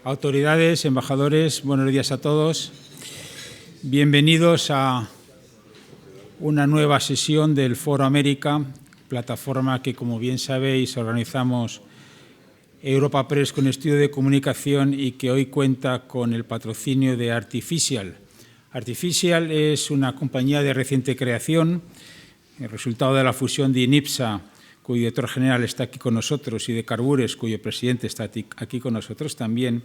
Autoridades, embajadores, buenos días a todos. Bienvenidos a una nueva sesión del Foro América, plataforma que, como bien sabéis, organizamos Europa Press con estudio de comunicación y que hoy cuenta con el patrocinio de Artificial. Artificial es una compañía de reciente creación, el resultado de la fusión de INIPSA, cuyo director general está aquí con nosotros, y de Carbures, cuyo presidente está aquí con nosotros también.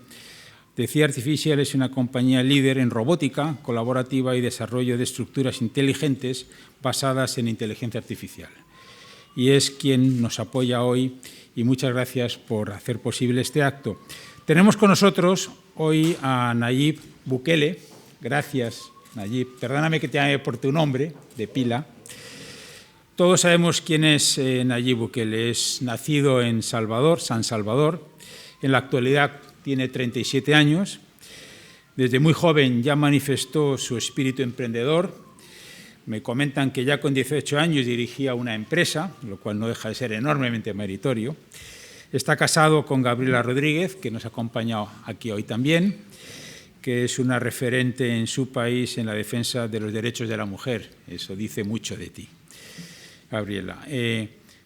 Decía, Artificial es una compañía líder en robótica colaborativa y desarrollo de estructuras inteligentes basadas en inteligencia artificial. Y es quien nos apoya hoy, y muchas gracias por hacer posible este acto. Tenemos con nosotros hoy a Nayib Bukele. Gracias, Nayib. Perdóname que te llame por tu nombre, de pila. Todos sabemos quién es Nayib Bukele. Es nacido en Salvador, San Salvador. En la actualidad tiene 37 años. Desde muy joven ya manifestó su espíritu emprendedor. Me comentan que ya con 18 años dirigía una empresa, lo cual no deja de ser enormemente meritorio. Está casado con Gabriela Rodríguez, que nos ha acompañado aquí hoy también, que es una referente en su país en la defensa de los derechos de la mujer. Eso dice mucho de ti, Gabriela.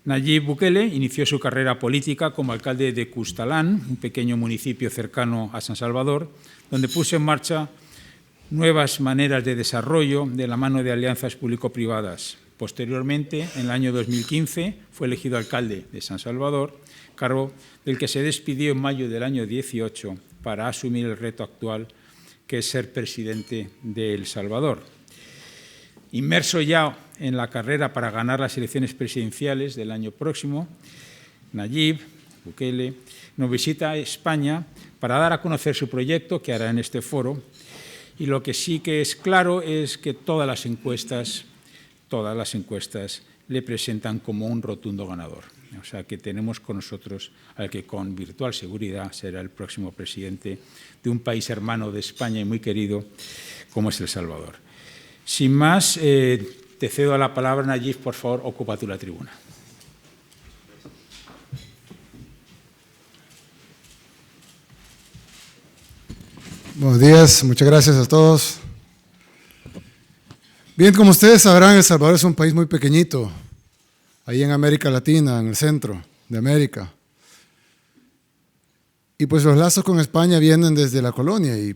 Nayib Bukele inició su carrera política como alcalde de Custalán, un pequeño municipio cercano a San Salvador, donde puso en marcha nuevas maneras de desarrollo de la mano de alianzas público-privadas. Posteriormente, en el año 2015, fue elegido alcalde de San Salvador, cargo del que se despidió en mayo del año 2018 para asumir el reto actual, que es ser presidente de El Salvador. Inmerso ya en la carrera para ganar las elecciones presidenciales del año próximo, Nayib Bukele nos visita a España para dar a conocer su proyecto, que hará en este foro, y lo que sí que es claro es que todas las encuestas le presentan como un rotundo ganador. O sea que tenemos con nosotros al que con virtual seguridad será el próximo presidente de un país hermano de España y muy querido como es El Salvador. Sin más, te cedo la palabra, Nayib, por favor, ocupa tú la tribuna. Buenos días, muchas gracias a todos. Bien, como ustedes sabrán, El Salvador es un país muy pequeñito, ahí en América Latina, en el centro de América. Y pues los lazos con España vienen desde la colonia y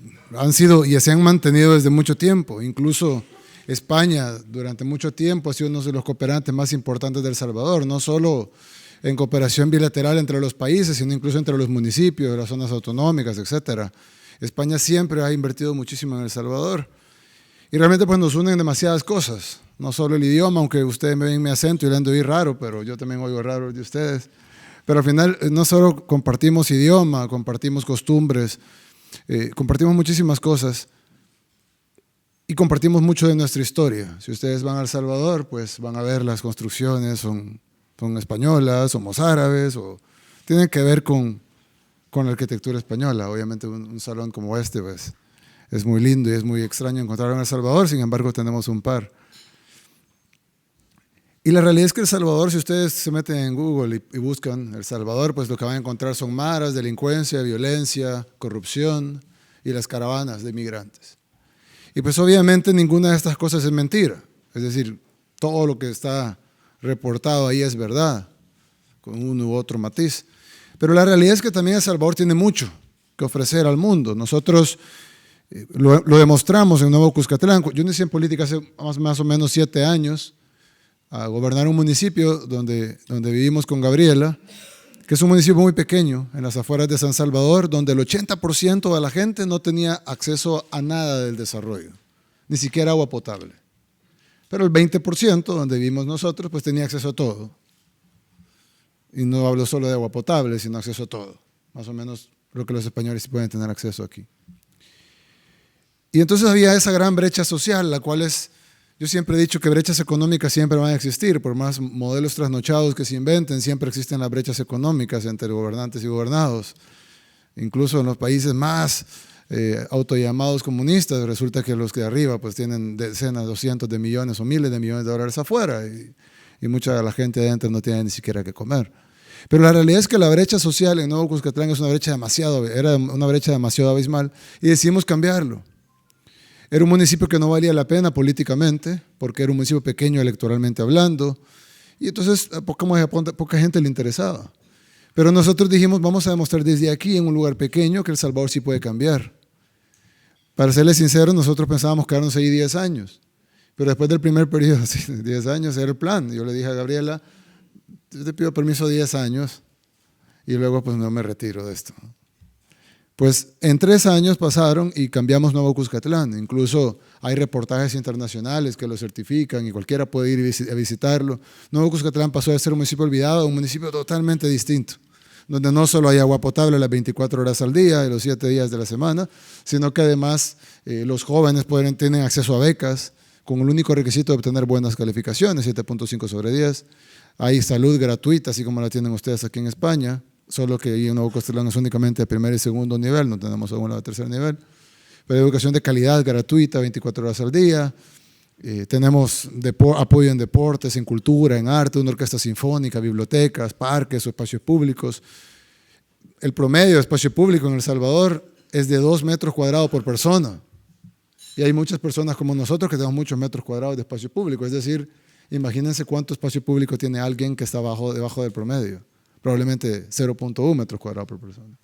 se han mantenido desde mucho tiempo. Incluso España durante mucho tiempo ha sido uno de los cooperantes más importantes de El Salvador, no solo en cooperación bilateral entre los países, sino incluso entre los municipios, las zonas autonómicas, etcétera. España siempre ha invertido muchísimo en El Salvador y realmente pues nos unen demasiadas cosas, no solo el idioma, aunque ustedes me ven mi acento y le han de oír raro, pero yo también oigo raro de ustedes. Pero al final no solo compartimos idioma, compartimos costumbres, compartimos muchísimas cosas y compartimos mucho de nuestra historia. Si ustedes van a El Salvador, pues van a ver las construcciones, son españolas, somos árabes, o tienen que ver con la arquitectura española. Obviamente un salón como este pues, es muy lindo y es muy extraño encontrarlo en El Salvador, sin embargo tenemos un par. Y la realidad es que El Salvador, si ustedes se meten en Google y buscan El Salvador, pues lo que van a encontrar son maras, delincuencia, violencia, corrupción y las caravanas de migrantes. Y pues obviamente ninguna de estas cosas es mentira, es decir, todo lo que está reportado ahí es verdad, con uno u otro matiz. Pero la realidad es que también El Salvador tiene mucho que ofrecer al mundo. Nosotros lo demostramos en Nuevo Cuscatlán. Yo inicié en política hace más o menos 7 años a gobernar un municipio donde vivimos con Gabriela, que es un municipio muy pequeño en las afueras de San Salvador, donde el 80% de la gente no tenía acceso a nada del desarrollo, ni siquiera agua potable. Pero el 20%, donde vivimos nosotros, pues tenía acceso a todo. Y no hablo solo de agua potable, sino acceso a todo. Más o menos lo que los españoles sí pueden tener acceso aquí. Y entonces había esa gran brecha social, la cual es, yo siempre he dicho que brechas económicas siempre van a existir, por más modelos trasnochados que se inventen, siempre existen las brechas económicas entre gobernantes y gobernados. Incluso en los países más autollamados comunistas, resulta que los de arriba pues tienen decenas, 200 de millones o miles de millones de dólares afuera y mucha de la gente de adentro no tiene ni siquiera que comer. Pero la realidad es que la brecha social en Nuevo Cuscatlán es era una brecha demasiado abismal y decidimos cambiarlo. Era un municipio que no valía la pena políticamente, porque era un municipio pequeño electoralmente hablando, y entonces a poca gente le interesaba. Pero nosotros dijimos, vamos a demostrar desde aquí, en un lugar pequeño, que El Salvador sí puede cambiar. Para serles sinceros, nosotros pensábamos quedarnos ahí 10 años, pero después del primer periodo, 10 años era el plan. Yo le dije a Gabriela, yo te pido permiso 10 años y luego pues no me retiro de esto. Pues en 3 años pasaron y cambiamos Nuevo Cuscatlán. Incluso hay reportajes internacionales que lo certifican y cualquiera puede ir a visitarlo. Nuevo Cuscatlán pasó de ser un municipio olvidado a un municipio totalmente distinto, donde no solo hay agua potable las 24 horas al día y los 7 días de la semana, sino que además los jóvenes tienen acceso a becas con el único requisito de obtener buenas calificaciones, 7.5 sobre 10. Hay salud gratuita, así como la tienen ustedes aquí en España, solo que ahí en Nuevo Cuscatlán es únicamente de primer y segundo nivel, no tenemos aún la de tercer nivel. Pero educación de calidad gratuita, 24 horas al día. Tenemos apoyo en deportes, en cultura, en arte, una orquesta sinfónica, bibliotecas, parques o espacios públicos. El promedio de espacio público en El Salvador es de 2 metros cuadrados por persona. Y hay muchas personas como nosotros que tenemos muchos metros cuadrados de espacio público. Es decir, imagínense cuánto espacio público tiene alguien que está debajo del promedio. Probablemente 0.1 metros cuadrados por persona.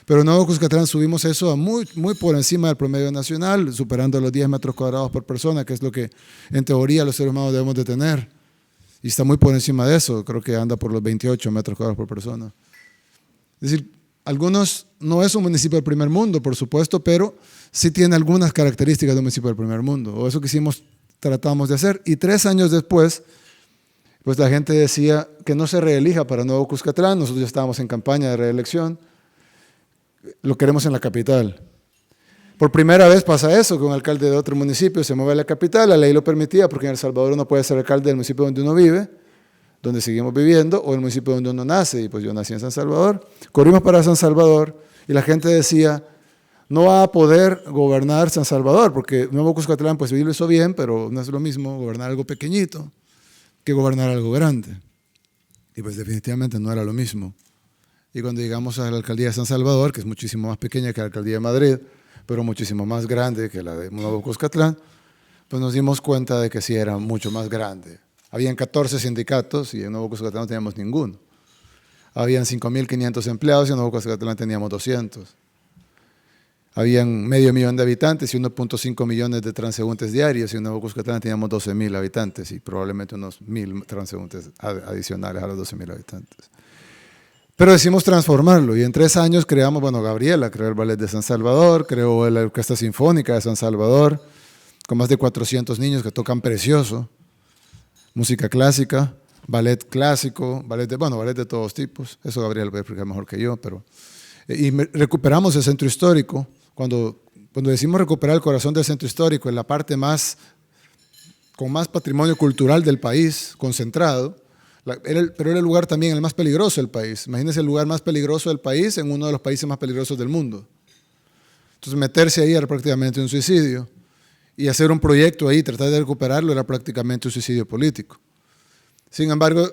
Pero en Nuevo Cuscatlán subimos eso a muy por encima del promedio nacional, superando los 10 metros cuadrados por persona, que es lo que en teoría los seres humanos debemos de tener. Y está muy por encima de eso, creo que anda por los 28 metros cuadrados por persona. Es decir, algunos, no es un municipio del primer mundo, por supuesto, pero sí tiene algunas características de un municipio del primer mundo. O eso que tratamos de hacer. Y 3 años después, pues la gente decía que no se reelija para Nuevo Cuscatlán. Nosotros ya estábamos en campaña de reelección. Lo queremos en la capital. Por primera vez pasa eso, que un alcalde de otro municipio se mueve a la capital. La ley lo permitía, porque en El Salvador uno puede ser alcalde del municipio donde uno vive, donde seguimos viviendo, o el municipio donde uno nace. Y pues yo nací en San Salvador. Corrimos para San Salvador y la gente decía, no va a poder gobernar San Salvador, porque Nuevo Cuscatlán pues lo hizo bien, pero no es lo mismo gobernar algo pequeñito que gobernar algo grande. Y pues definitivamente no era lo mismo. Y cuando llegamos a la alcaldía de San Salvador, que es muchísimo más pequeña que la alcaldía de Madrid, pero muchísimo más grande que la de Nuevo Cuscatlán, pues nos dimos cuenta de que sí era mucho más grande. Habían 14 sindicatos y en Nuevo Cuscatlán no teníamos ninguno. Habían 5.500 empleados y en Nuevo Cuscatlán teníamos 200. Habían 500.000 de habitantes y 1.5 millones de transeúntes diarios y en Nuevo Cuscatlán teníamos 12.000 habitantes y probablemente unos 1.000 transeúntes adicionales a los 12.000 habitantes. Pero decidimos transformarlo y en 3 años creamos, Gabriela creó el Ballet de San Salvador, creó la Orquesta Sinfónica de San Salvador, con más de 400 niños que tocan precioso, música clásica, ballet clásico, ballet de todos tipos, eso Gabriela lo puede explicar mejor que yo, pero... Y recuperamos el centro histórico. Cuando decimos recuperar el corazón del centro histórico, en la parte con más patrimonio cultural del país, concentrado, pero era el lugar también el más peligroso del país. Imagínense el lugar más peligroso del país en uno de los países más peligrosos del mundo. Entonces meterse ahí era prácticamente un suicidio y hacer un proyecto ahí, tratar de recuperarlo, era prácticamente un suicidio político. Sin embargo,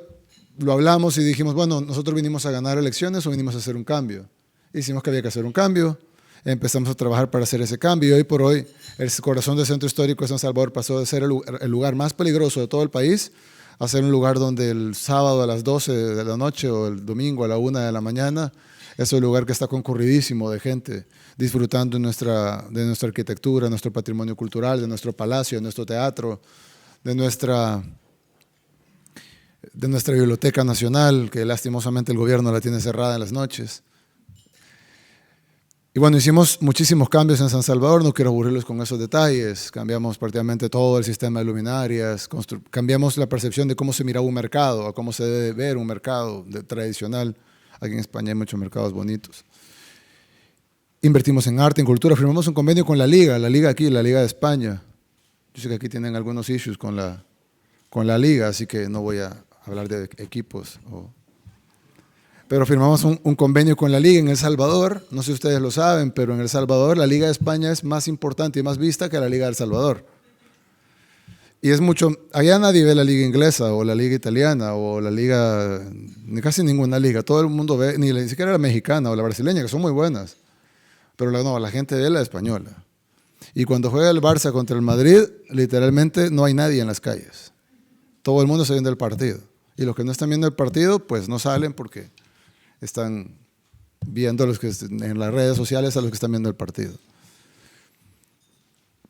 lo hablamos y dijimos, nosotros vinimos a ganar elecciones o vinimos a hacer un cambio. Hicimos que había que hacer un cambio, empezamos a trabajar para hacer ese cambio y hoy por hoy el corazón del centro histórico de San Salvador pasó de ser el lugar más peligroso de todo el país a ser un lugar donde el sábado a las 12 de la noche o el domingo a la 1 de la mañana es un lugar que está concurridísimo de gente disfrutando de nuestra arquitectura, de nuestro patrimonio cultural, de nuestro palacio, de nuestro teatro, de nuestra biblioteca nacional, que lastimosamente el gobierno la tiene cerrada en las noches. Y hicimos muchísimos cambios en San Salvador, no quiero aburrirlos con esos detalles, cambiamos prácticamente todo el sistema de luminarias, cambiamos la percepción de cómo se miraba un mercado, a cómo se debe ver un mercado tradicional. Aquí en España hay muchos mercados bonitos. Invertimos en arte, en cultura, firmamos un convenio con la Liga aquí, la Liga de España. Yo sé que aquí tienen algunos issues con la Liga, así que no voy a hablar de equipos pero firmamos un convenio con la Liga en El Salvador, no sé si ustedes lo saben, pero en El Salvador la Liga de España es más importante y más vista que la Liga de El Salvador. Y es mucho, allá nadie ve la liga inglesa o la liga italiana o la liga, ni casi ninguna liga. Todo el mundo ve, ni siquiera la mexicana o la brasileña, que son muy buenas. Pero no, la gente ve la española. Y cuando juega el Barça contra el Madrid, literalmente no hay nadie en las calles. Todo el mundo está viendo el partido. Y los que no están viendo el partido, pues no salen porque están viendo a los que en las redes sociales a los que están viendo el partido.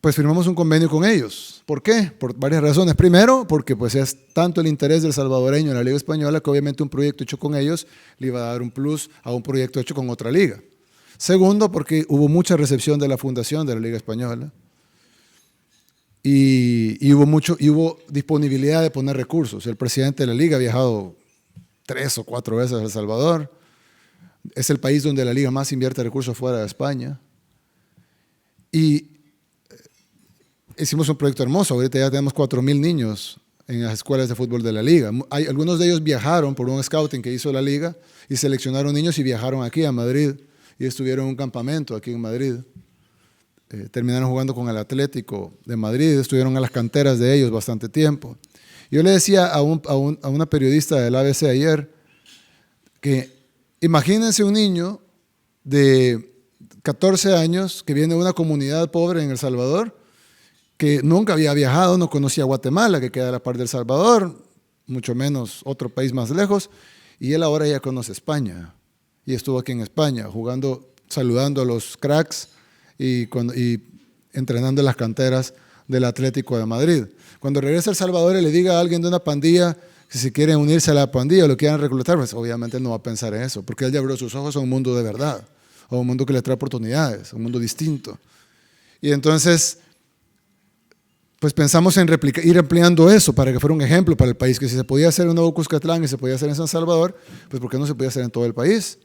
Pues firmamos un convenio con ellos. ¿Por qué? Por varias razones. Primero, porque pues es tanto el interés del salvadoreño en la Liga Española que obviamente un proyecto hecho con ellos le iba a dar un plus a un proyecto hecho con otra liga. Segundo, porque hubo mucha recepción de la fundación de la Liga Española y hubo disponibilidad de poner recursos. El presidente de la Liga ha viajado 3 o 4 veces a El Salvador. Es el país donde la Liga más invierte recursos fuera de España. Y hicimos un proyecto hermoso. Ahorita ya tenemos 4,000 niños en las escuelas de fútbol de la Liga. Algunos de ellos viajaron por un scouting que hizo la Liga y seleccionaron niños y viajaron aquí a Madrid y estuvieron en un campamento aquí en Madrid. Terminaron jugando con el Atlético de Madrid, estuvieron en las canteras de ellos bastante tiempo. Yo le decía a una periodista del ABC ayer que imagínense un niño de 14 años que viene de una comunidad pobre en El Salvador, que nunca había viajado, no conocía Guatemala, que queda a la par del Salvador, mucho menos otro país más lejos, y él ahora ya conoce España, y estuvo aquí en España, jugando, saludando a los cracks y entrenando en las canteras del Atlético de Madrid. Cuando regrese a El Salvador y le diga a alguien de una pandilla que si quieren unirse a la pandilla o lo quieran reclutar, pues obviamente no va a pensar en eso, porque él ya abrió sus ojos a un mundo de verdad, a un mundo que le trae oportunidades, a un mundo distinto. Y entonces pues pensamos en ir ampliando eso para que fuera un ejemplo para el país, que si se podía hacer en Nuevo Cuscatlán y se podía hacer en San Salvador, pues ¿por qué no se podía hacer en todo el país?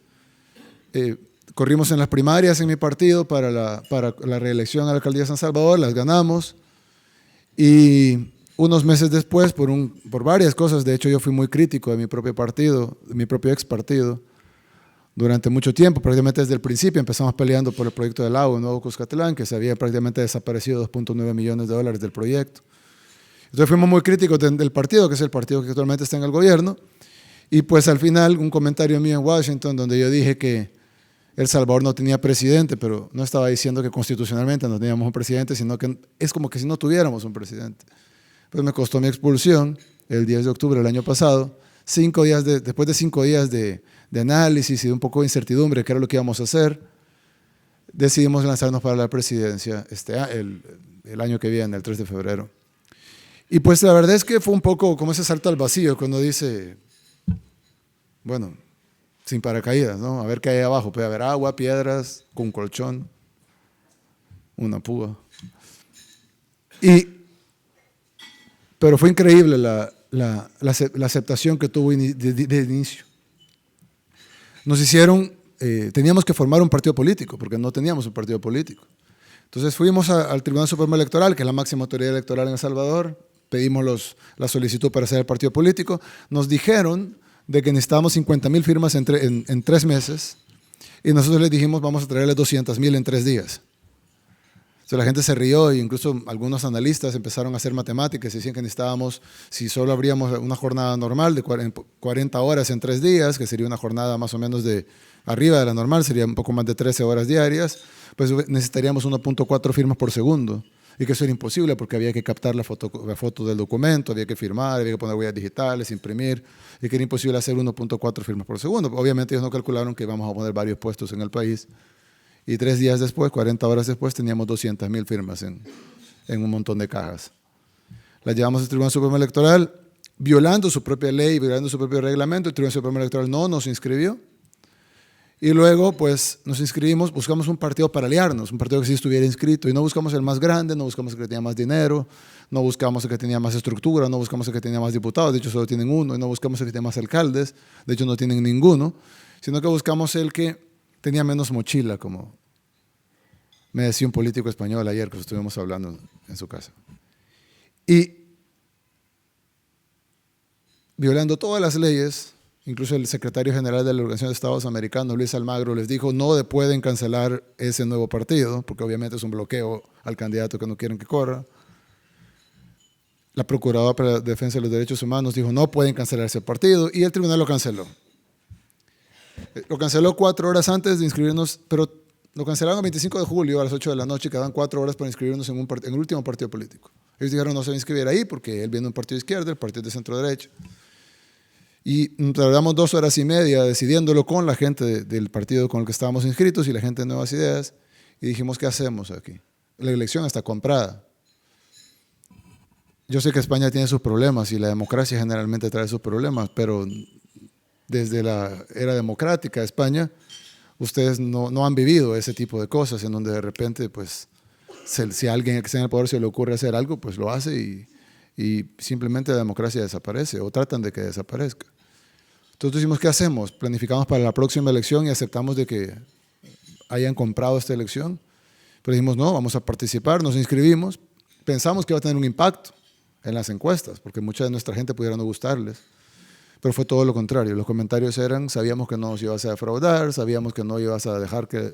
Corrimos en las primarias en mi partido para la reelección a la alcaldía de San Salvador, las ganamos, y unos meses después, por varias cosas, de hecho yo fui muy crítico de mi propio partido, de mi propio ex partido, durante mucho tiempo, prácticamente desde el principio empezamos peleando por el proyecto del agua en Nuevo Cuscatlán, que se había prácticamente desaparecido $2.9 millones del proyecto. Entonces fuimos muy críticos del partido, que es el partido que actualmente está en el gobierno, y pues al final un comentario mío en Washington donde yo dije que El Salvador no tenía presidente, pero no estaba diciendo que constitucionalmente no teníamos un presidente, sino que es como que si no tuviéramos un presidente. Pues me costó mi expulsión el 10 de octubre del año pasado, después de 5 días de análisis y de un poco de incertidumbre, que era lo que íbamos a hacer, decidimos lanzarnos para la presidencia el año que viene, el 3 de febrero. Y pues la verdad es que fue un poco como ese salto al vacío, cuando dice, bueno, sin paracaídas, ¿no? A ver qué hay abajo. Puede haber agua, piedras, con colchón, una púa. Pero fue increíble la aceptación que tuvo de inicio. Nos teníamos que formar un partido político, porque no teníamos un partido político. Entonces fuimos al Tribunal Supremo Electoral, que es la máxima autoridad electoral en El Salvador, pedimos la solicitud para hacer el partido político, nos dijeron de que necesitábamos 50,000 firmas en 3 meses, y nosotros les dijimos vamos a traerles 200,000 en 3 días. Entonces la gente se rió e incluso algunos analistas empezaron a hacer matemáticas y decían que necesitábamos, si solo abríamos una jornada normal de 40 horas en 3 días, que sería una jornada más o menos de arriba de la normal, sería un poco más de 13 horas diarias, pues necesitaríamos 1.4 firmas por segundo. Y que eso era imposible porque había que captar la foto del documento, había que firmar, había que poner huellas digitales, imprimir, y que era imposible hacer 1.4 firmas por segundo. Obviamente ellos no calcularon que íbamos a poner varios puestos en el país. Y 3 días después, 40 horas después, teníamos 200,000 firmas en un montón de cajas. Las llevamos al Tribunal Supremo Electoral, violando su propia ley, violando su propio reglamento. El Tribunal Supremo Electoral no nos inscribió. Y luego, pues, nos inscribimos, buscamos un partido para aliarnos, un partido que sí estuviera inscrito. Y no buscamos el más grande, no buscamos el que tenía más dinero, no buscamos el que tenía más estructura, no buscamos el que tenía más diputados, de hecho solo tienen uno, y no buscamos el que tenía más alcaldes, de hecho no tienen ninguno, sino que buscamos el que tenía menos mochila, como me decía un político español ayer que estuvimos hablando en su casa. Y violando todas las leyes, incluso el secretario general de la Organización de Estados Americanos, Luis Almagro, les dijo no pueden cancelar ese nuevo partido, porque obviamente es un bloqueo al candidato que no quieren que corra. la Procuradora para la Defensa de los Derechos Humanos dijo no pueden cancelar ese partido y el tribunal lo canceló. Lo canceló 4 horas antes de inscribirnos, pero lo cancelaron el 25 de julio a las 8 de la noche, quedaban 4 horas para inscribirnos en el último partido político. Ellos dijeron no se va a inscribir ahí porque él viene de un partido de izquierda, el partido de centro derecha. Y tardamos 2 horas y media decidiéndolo con la gente del partido con el que estábamos inscritos y la gente de Nuevas Ideas. Y dijimos, ¿qué hacemos aquí? La elección está comprada. Yo sé que España tiene sus problemas y la democracia generalmente trae sus problemas, pero desde la era democrática de España, ustedes no han vivido ese tipo de cosas en donde de repente, pues, si a alguien que está en el poder se le ocurre hacer algo, pues lo hace y simplemente la democracia desaparece o tratan de que desaparezca. Entonces dijimos, ¿qué hacemos? Planificamos para la próxima elección y aceptamos de que hayan comprado esta elección, pero dijimos, no, vamos a participar, nos inscribimos, pensamos que iba a tener un impacto en las encuestas, porque mucha de nuestra gente pudiera no gustarles, pero fue todo lo contrario. Los comentarios eran, sabíamos que no nos ibas a defraudar, sabíamos que no ibas a dejar que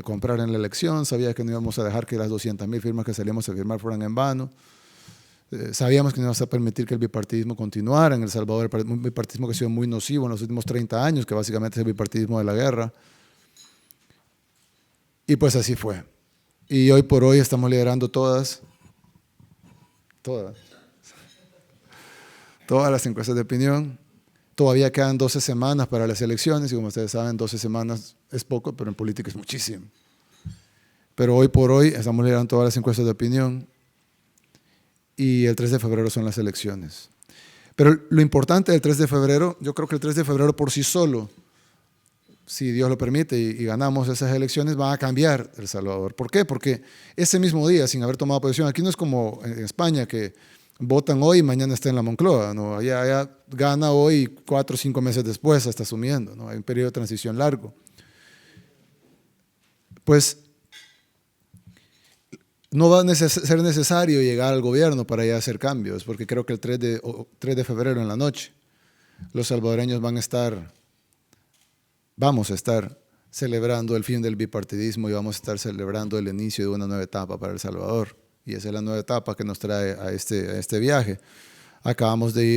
compraran la elección, sabíamos que no íbamos a dejar que las 200,000 firmas que salíamos a firmar fueran en vano, sabíamos que no íbamos a permitir que el bipartidismo continuara en El Salvador, un bipartidismo que ha sido muy nocivo en los últimos 30 años, que básicamente es el bipartidismo de la guerra. Y pues así fue. Y hoy por hoy estamos liderando todas las encuestas de opinión. Todavía quedan 12 semanas para las elecciones y como ustedes saben, 12 semanas es poco, pero en política es muchísimo. Pero hoy por hoy estamos liderando todas las encuestas de opinión y el 3 de febrero son las elecciones. Pero lo importante del 3 de febrero, yo creo que el 3 de febrero por sí solo, si Dios lo permite y ganamos esas elecciones, van a cambiar El Salvador. ¿Por qué? Porque ese mismo día, sin haber tomado posición, aquí no es como en España que votan hoy y mañana está en la Moncloa, ¿no? Allá gana hoy 4 o 5 meses después está asumiendo, ¿no? Hay un periodo de transición largo. Pues no va a ser necesario llegar al gobierno para ya hacer cambios, porque creo que el 3 de febrero en la noche los salvadoreños vamos a estar celebrando el fin del bipartidismo y vamos a estar celebrando el inicio de una nueva etapa para El Salvador. Y esa es la nueva etapa que nos trae a este viaje.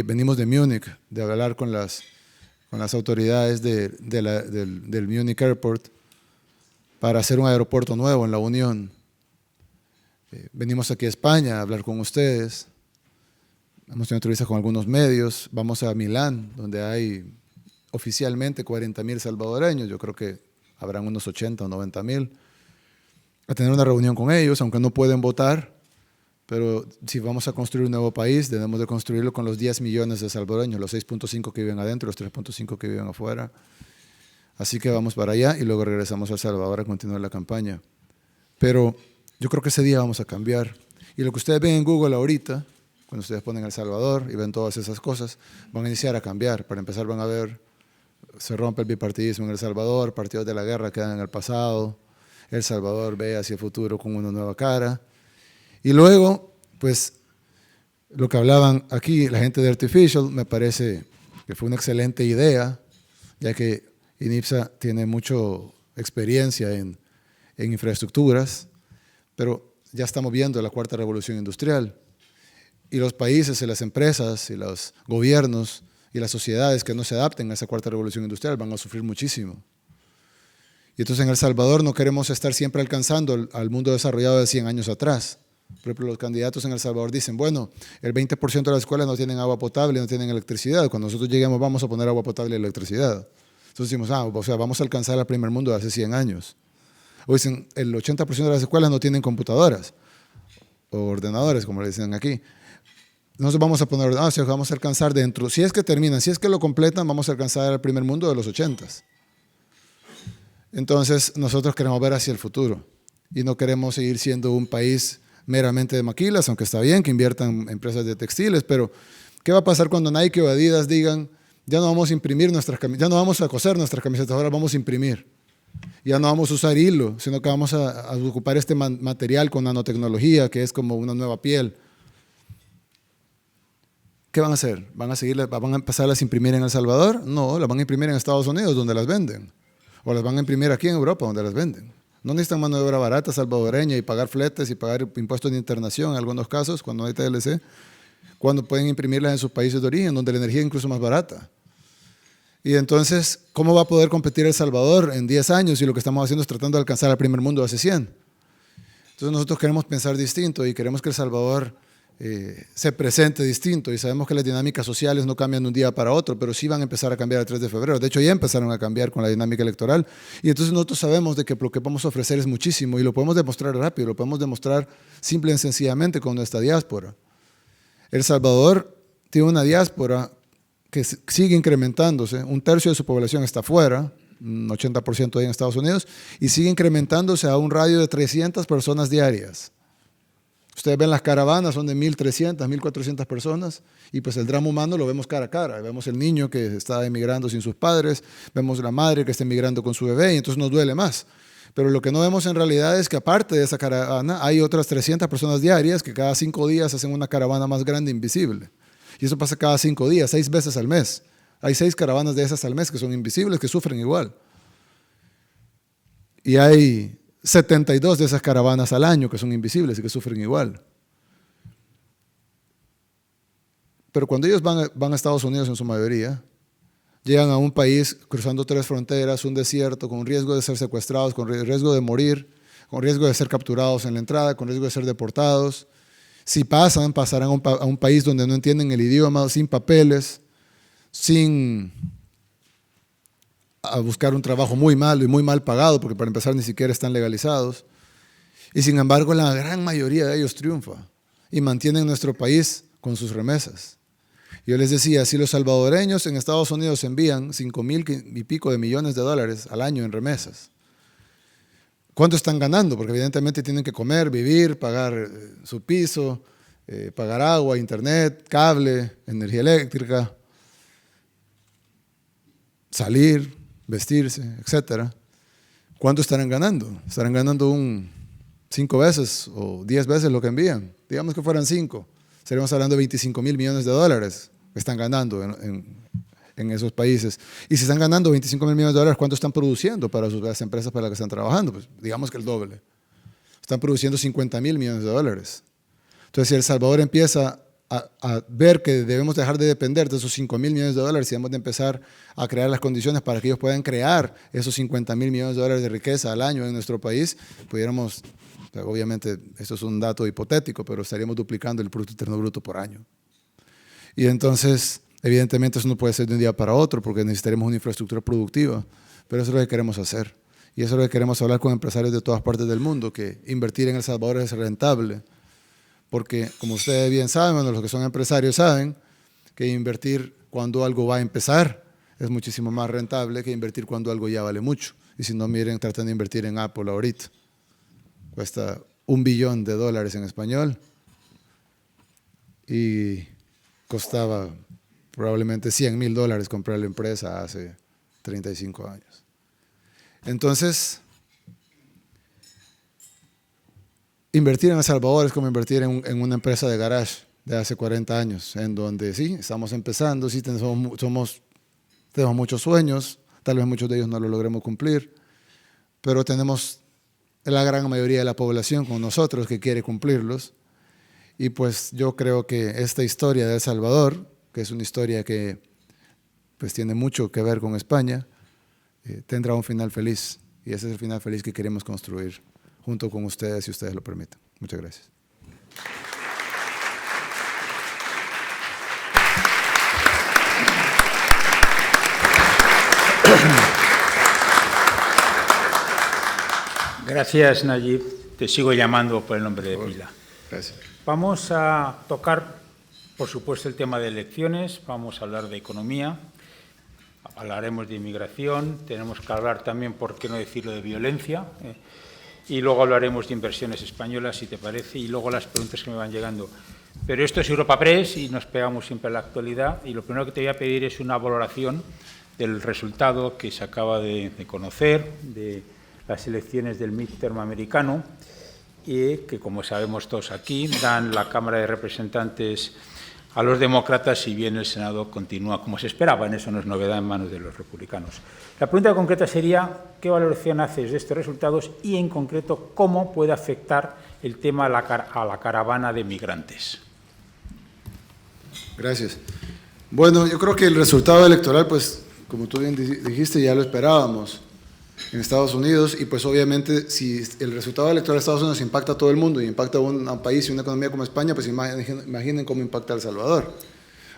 Venimos de Múnich, de hablar con las autoridades del Munich Airport para hacer un aeropuerto nuevo en la Unión. Venimos aquí a España a hablar con ustedes. Hemos tenido entrevistas con algunos medios. Vamos a Milán, donde hay oficialmente 40,000 salvadoreños. Yo creo que habrán unos 80 o 90,000. A tener una reunión con ellos, aunque no pueden votar. Pero si vamos a construir un nuevo país, debemos de construirlo con los 10 millones de salvadoreños, los 6.5 que viven adentro, los 3.5 que viven afuera. Así que vamos para allá y luego regresamos a El Salvador a continuar la campaña. Pero yo creo que ese día vamos a cambiar. Y lo que ustedes ven en Google ahorita, cuando ustedes ponen El Salvador y ven todas esas cosas, van a iniciar a cambiar. Para empezar van a ver, se rompe el bipartidismo en El Salvador, partidos de la guerra quedan en el pasado, El Salvador ve hacia el futuro con una nueva cara. Y luego, pues, lo que hablaban aquí la gente de Artificial, me parece que fue una excelente idea, ya que INIPSA tiene mucha experiencia en infraestructuras, pero ya estamos viendo la cuarta revolución industrial. Y los países y las empresas y los gobiernos y las sociedades que no se adapten a esa cuarta revolución industrial van a sufrir muchísimo. Y entonces en El Salvador no queremos estar siempre alcanzando al mundo desarrollado de 100 años atrás. Por ejemplo, los candidatos en El Salvador dicen, bueno, el 20% de las escuelas no tienen agua potable, no tienen electricidad. Cuando nosotros lleguemos vamos a poner agua potable y electricidad. Entonces decimos, o sea, vamos a alcanzar al primer mundo de hace 100 años. O dicen, el 80% de las escuelas no tienen computadoras o ordenadores, como le dicen aquí. Nosotros vamos a poner, vamos a alcanzar dentro, si es que terminan, si es que lo completan, vamos a alcanzar al primer mundo de los 80s. Entonces, nosotros queremos ver hacia el futuro y no queremos seguir siendo un país meramente de maquilas, aunque está bien que inviertan en empresas de textiles, pero ¿qué va a pasar cuando Nike o Adidas digan, ya no vamos a imprimir nuestras camisetas, ya no vamos a coser nuestras camisetas, ahora vamos a imprimir? Ya no vamos a usar hilo, sino que vamos a ocupar este material con nanotecnología, que es como una nueva piel. ¿Qué van a hacer? ¿Van a empezarlas a imprimir en El Salvador? No, las van a imprimir en Estados Unidos, donde las venden. O las van a imprimir aquí en Europa, donde las venden. No necesitan mano de obra barata salvadoreña y pagar fletes y pagar impuestos de internación en algunos casos, cuando hay TLC. cuando pueden imprimirlas en sus países de origen, donde la energía es incluso más barata. Y entonces, ¿cómo va a poder competir El Salvador en 10 años si lo que estamos haciendo es tratando de alcanzar al primer mundo hace 100? Entonces nosotros queremos pensar distinto y queremos que El Salvador se presente distinto, y sabemos que las dinámicas sociales no cambian de un día para otro, pero sí van a empezar a cambiar el 3 de febrero. De hecho, ya empezaron a cambiar con la dinámica electoral, y entonces nosotros sabemos de que lo que podemos ofrecer es muchísimo, y lo podemos demostrar rápido, lo podemos demostrar simple y sencillamente con nuestra diáspora. El Salvador tiene una diáspora que sigue incrementándose, 1/3 de su población está afuera, un 80% ahí en Estados Unidos, y sigue incrementándose a un radio de 300 personas diarias. Ustedes ven las caravanas, son de 1.300, 1.400 personas, y pues el drama humano lo vemos cara a cara. Vemos el niño que está emigrando sin sus padres, vemos la madre que está emigrando con su bebé, y entonces nos duele más. Pero lo que no vemos en realidad es que aparte de esa caravana, hay otras 300 personas diarias que cada 5 días hacen una caravana más grande invisible. Y eso pasa cada 5 días, 6 veces al mes. Hay 6 caravanas de esas al mes que son invisibles, que sufren igual. Y hay 72 de esas caravanas al año que son invisibles y que sufren igual. Pero cuando ellos van a Estados Unidos en su mayoría, llegan a un país cruzando 3 fronteras, un desierto, con riesgo de ser secuestrados, con riesgo de morir, con riesgo de ser capturados en la entrada, con riesgo de ser deportados. Si pasarán a un país donde no entienden el idioma, sin papeles, a buscar un trabajo muy malo y muy mal pagado, porque para empezar ni siquiera están legalizados. Y sin embargo, la gran mayoría de ellos triunfa y mantienen nuestro país con sus remesas. Yo les decía, si los salvadoreños en Estados Unidos envían 5.000 y pico de millones de dólares al año en remesas, ¿cuánto están ganando? Porque evidentemente tienen que comer, vivir, pagar su piso, pagar agua, internet, cable, energía eléctrica, salir, vestirse, etc. ¿Cuánto estarán ganando? Estarán ganando 5 veces o 10 veces lo que envían. Digamos que fueran 5. Estaríamos hablando de 25.000 millones de dólares que están ganando en esos países. Y si están ganando 25.000 millones de dólares, ¿cuánto están produciendo para las empresas para las que están trabajando? Pues digamos que el doble. Están produciendo 50.000 millones de dólares. Entonces, si El Salvador empieza a ver que debemos dejar de depender de esos 5.000 millones de dólares y debemos de empezar a crear las condiciones para que ellos puedan crear esos 50.000 millones de dólares de riqueza al año en nuestro país, pudiéramos, obviamente esto es un dato hipotético, pero estaríamos duplicando el Producto Interno Bruto por año. Y entonces, evidentemente eso no puede ser de un día para otro porque necesitaremos una infraestructura productiva, pero eso es lo que queremos hacer. Y eso es lo que queremos hablar con empresarios de todas partes del mundo, que invertir en El Salvador es rentable. Porque, como ustedes bien saben, bueno, los que son empresarios saben que invertir cuando algo va a empezar es muchísimo más rentable que invertir cuando algo ya vale mucho. Y si no, miren, tratan de invertir en Apple ahorita. Cuesta $1 billón en español y costaba probablemente $100.000 comprar la empresa hace 35 años. Entonces, invertir en El Salvador es como invertir en una empresa de garage de hace 40 años, en donde sí, estamos empezando, sí tenemos muchos sueños, tal vez muchos de ellos no los logremos cumplir, pero tenemos la gran mayoría de la población con nosotros que quiere cumplirlos. Y pues yo creo que esta historia de El Salvador, que es una historia que pues tiene mucho que ver con España, tendrá un final feliz. Y ese es el final feliz que queremos construir junto con ustedes, si ustedes lo permiten. Muchas gracias. Gracias, Nayib. Te sigo llamando por el nombre de pila. Gracias. Vamos a tocar, por supuesto, el tema de elecciones, vamos a hablar de economía, hablaremos de inmigración, tenemos que hablar también, por qué no decirlo, de violencia, y luego hablaremos de inversiones españolas, si te parece, y luego las preguntas que me van llegando. Pero esto es Europa Press y nos pegamos siempre a la actualidad, y lo primero que te voy a pedir es una valoración del resultado que se acaba de conocer, de las elecciones del midterm americano, y que, como sabemos todos aquí, dan la Cámara de Representantes a los demócratas, si bien el Senado continúa como se esperaba. En eso no es novedad, en manos de los republicanos. La pregunta concreta sería, ¿qué valoración haces de estos resultados y, en concreto, cómo puede afectar el tema a la caravana de migrantes? Gracias. Bueno, yo creo que el resultado electoral, pues, como tú bien dijiste, ya lo esperábamos en Estados Unidos, y pues obviamente si el resultado electoral de Estados Unidos impacta a todo el mundo y impacta a un país y una economía como España, pues imaginen cómo impacta a El Salvador.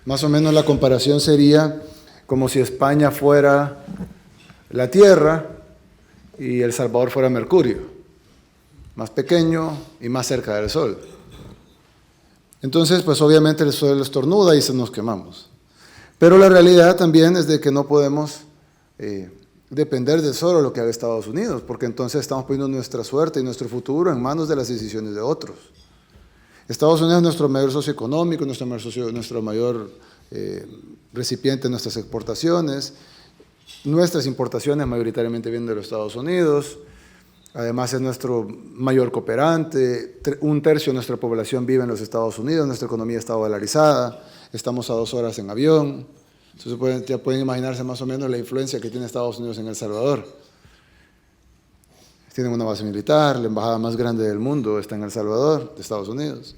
Más o menos la comparación sería como si España fuera la Tierra y El Salvador fuera Mercurio, más pequeño y más cerca del Sol. Entonces, pues obviamente el Sol estornuda y nos quemamos. Pero la realidad también es de que no podemos depender de solo lo que haga Estados Unidos, porque entonces estamos poniendo nuestra suerte y nuestro futuro en manos de las decisiones de otros. Estados Unidos es nuestro mayor socio económico, nuestro mayor recipiente de nuestras exportaciones. Nuestras importaciones mayoritariamente vienen de los Estados Unidos. Además es nuestro mayor cooperante. 1/3 de nuestra población vive en los Estados Unidos. Nuestra economía está dolarizada. Estamos a 2 horas en avión. Entonces ya pueden imaginarse más o menos la influencia que tiene Estados Unidos en El Salvador. Tienen una base militar, la embajada más grande del mundo está en El Salvador, de Estados Unidos.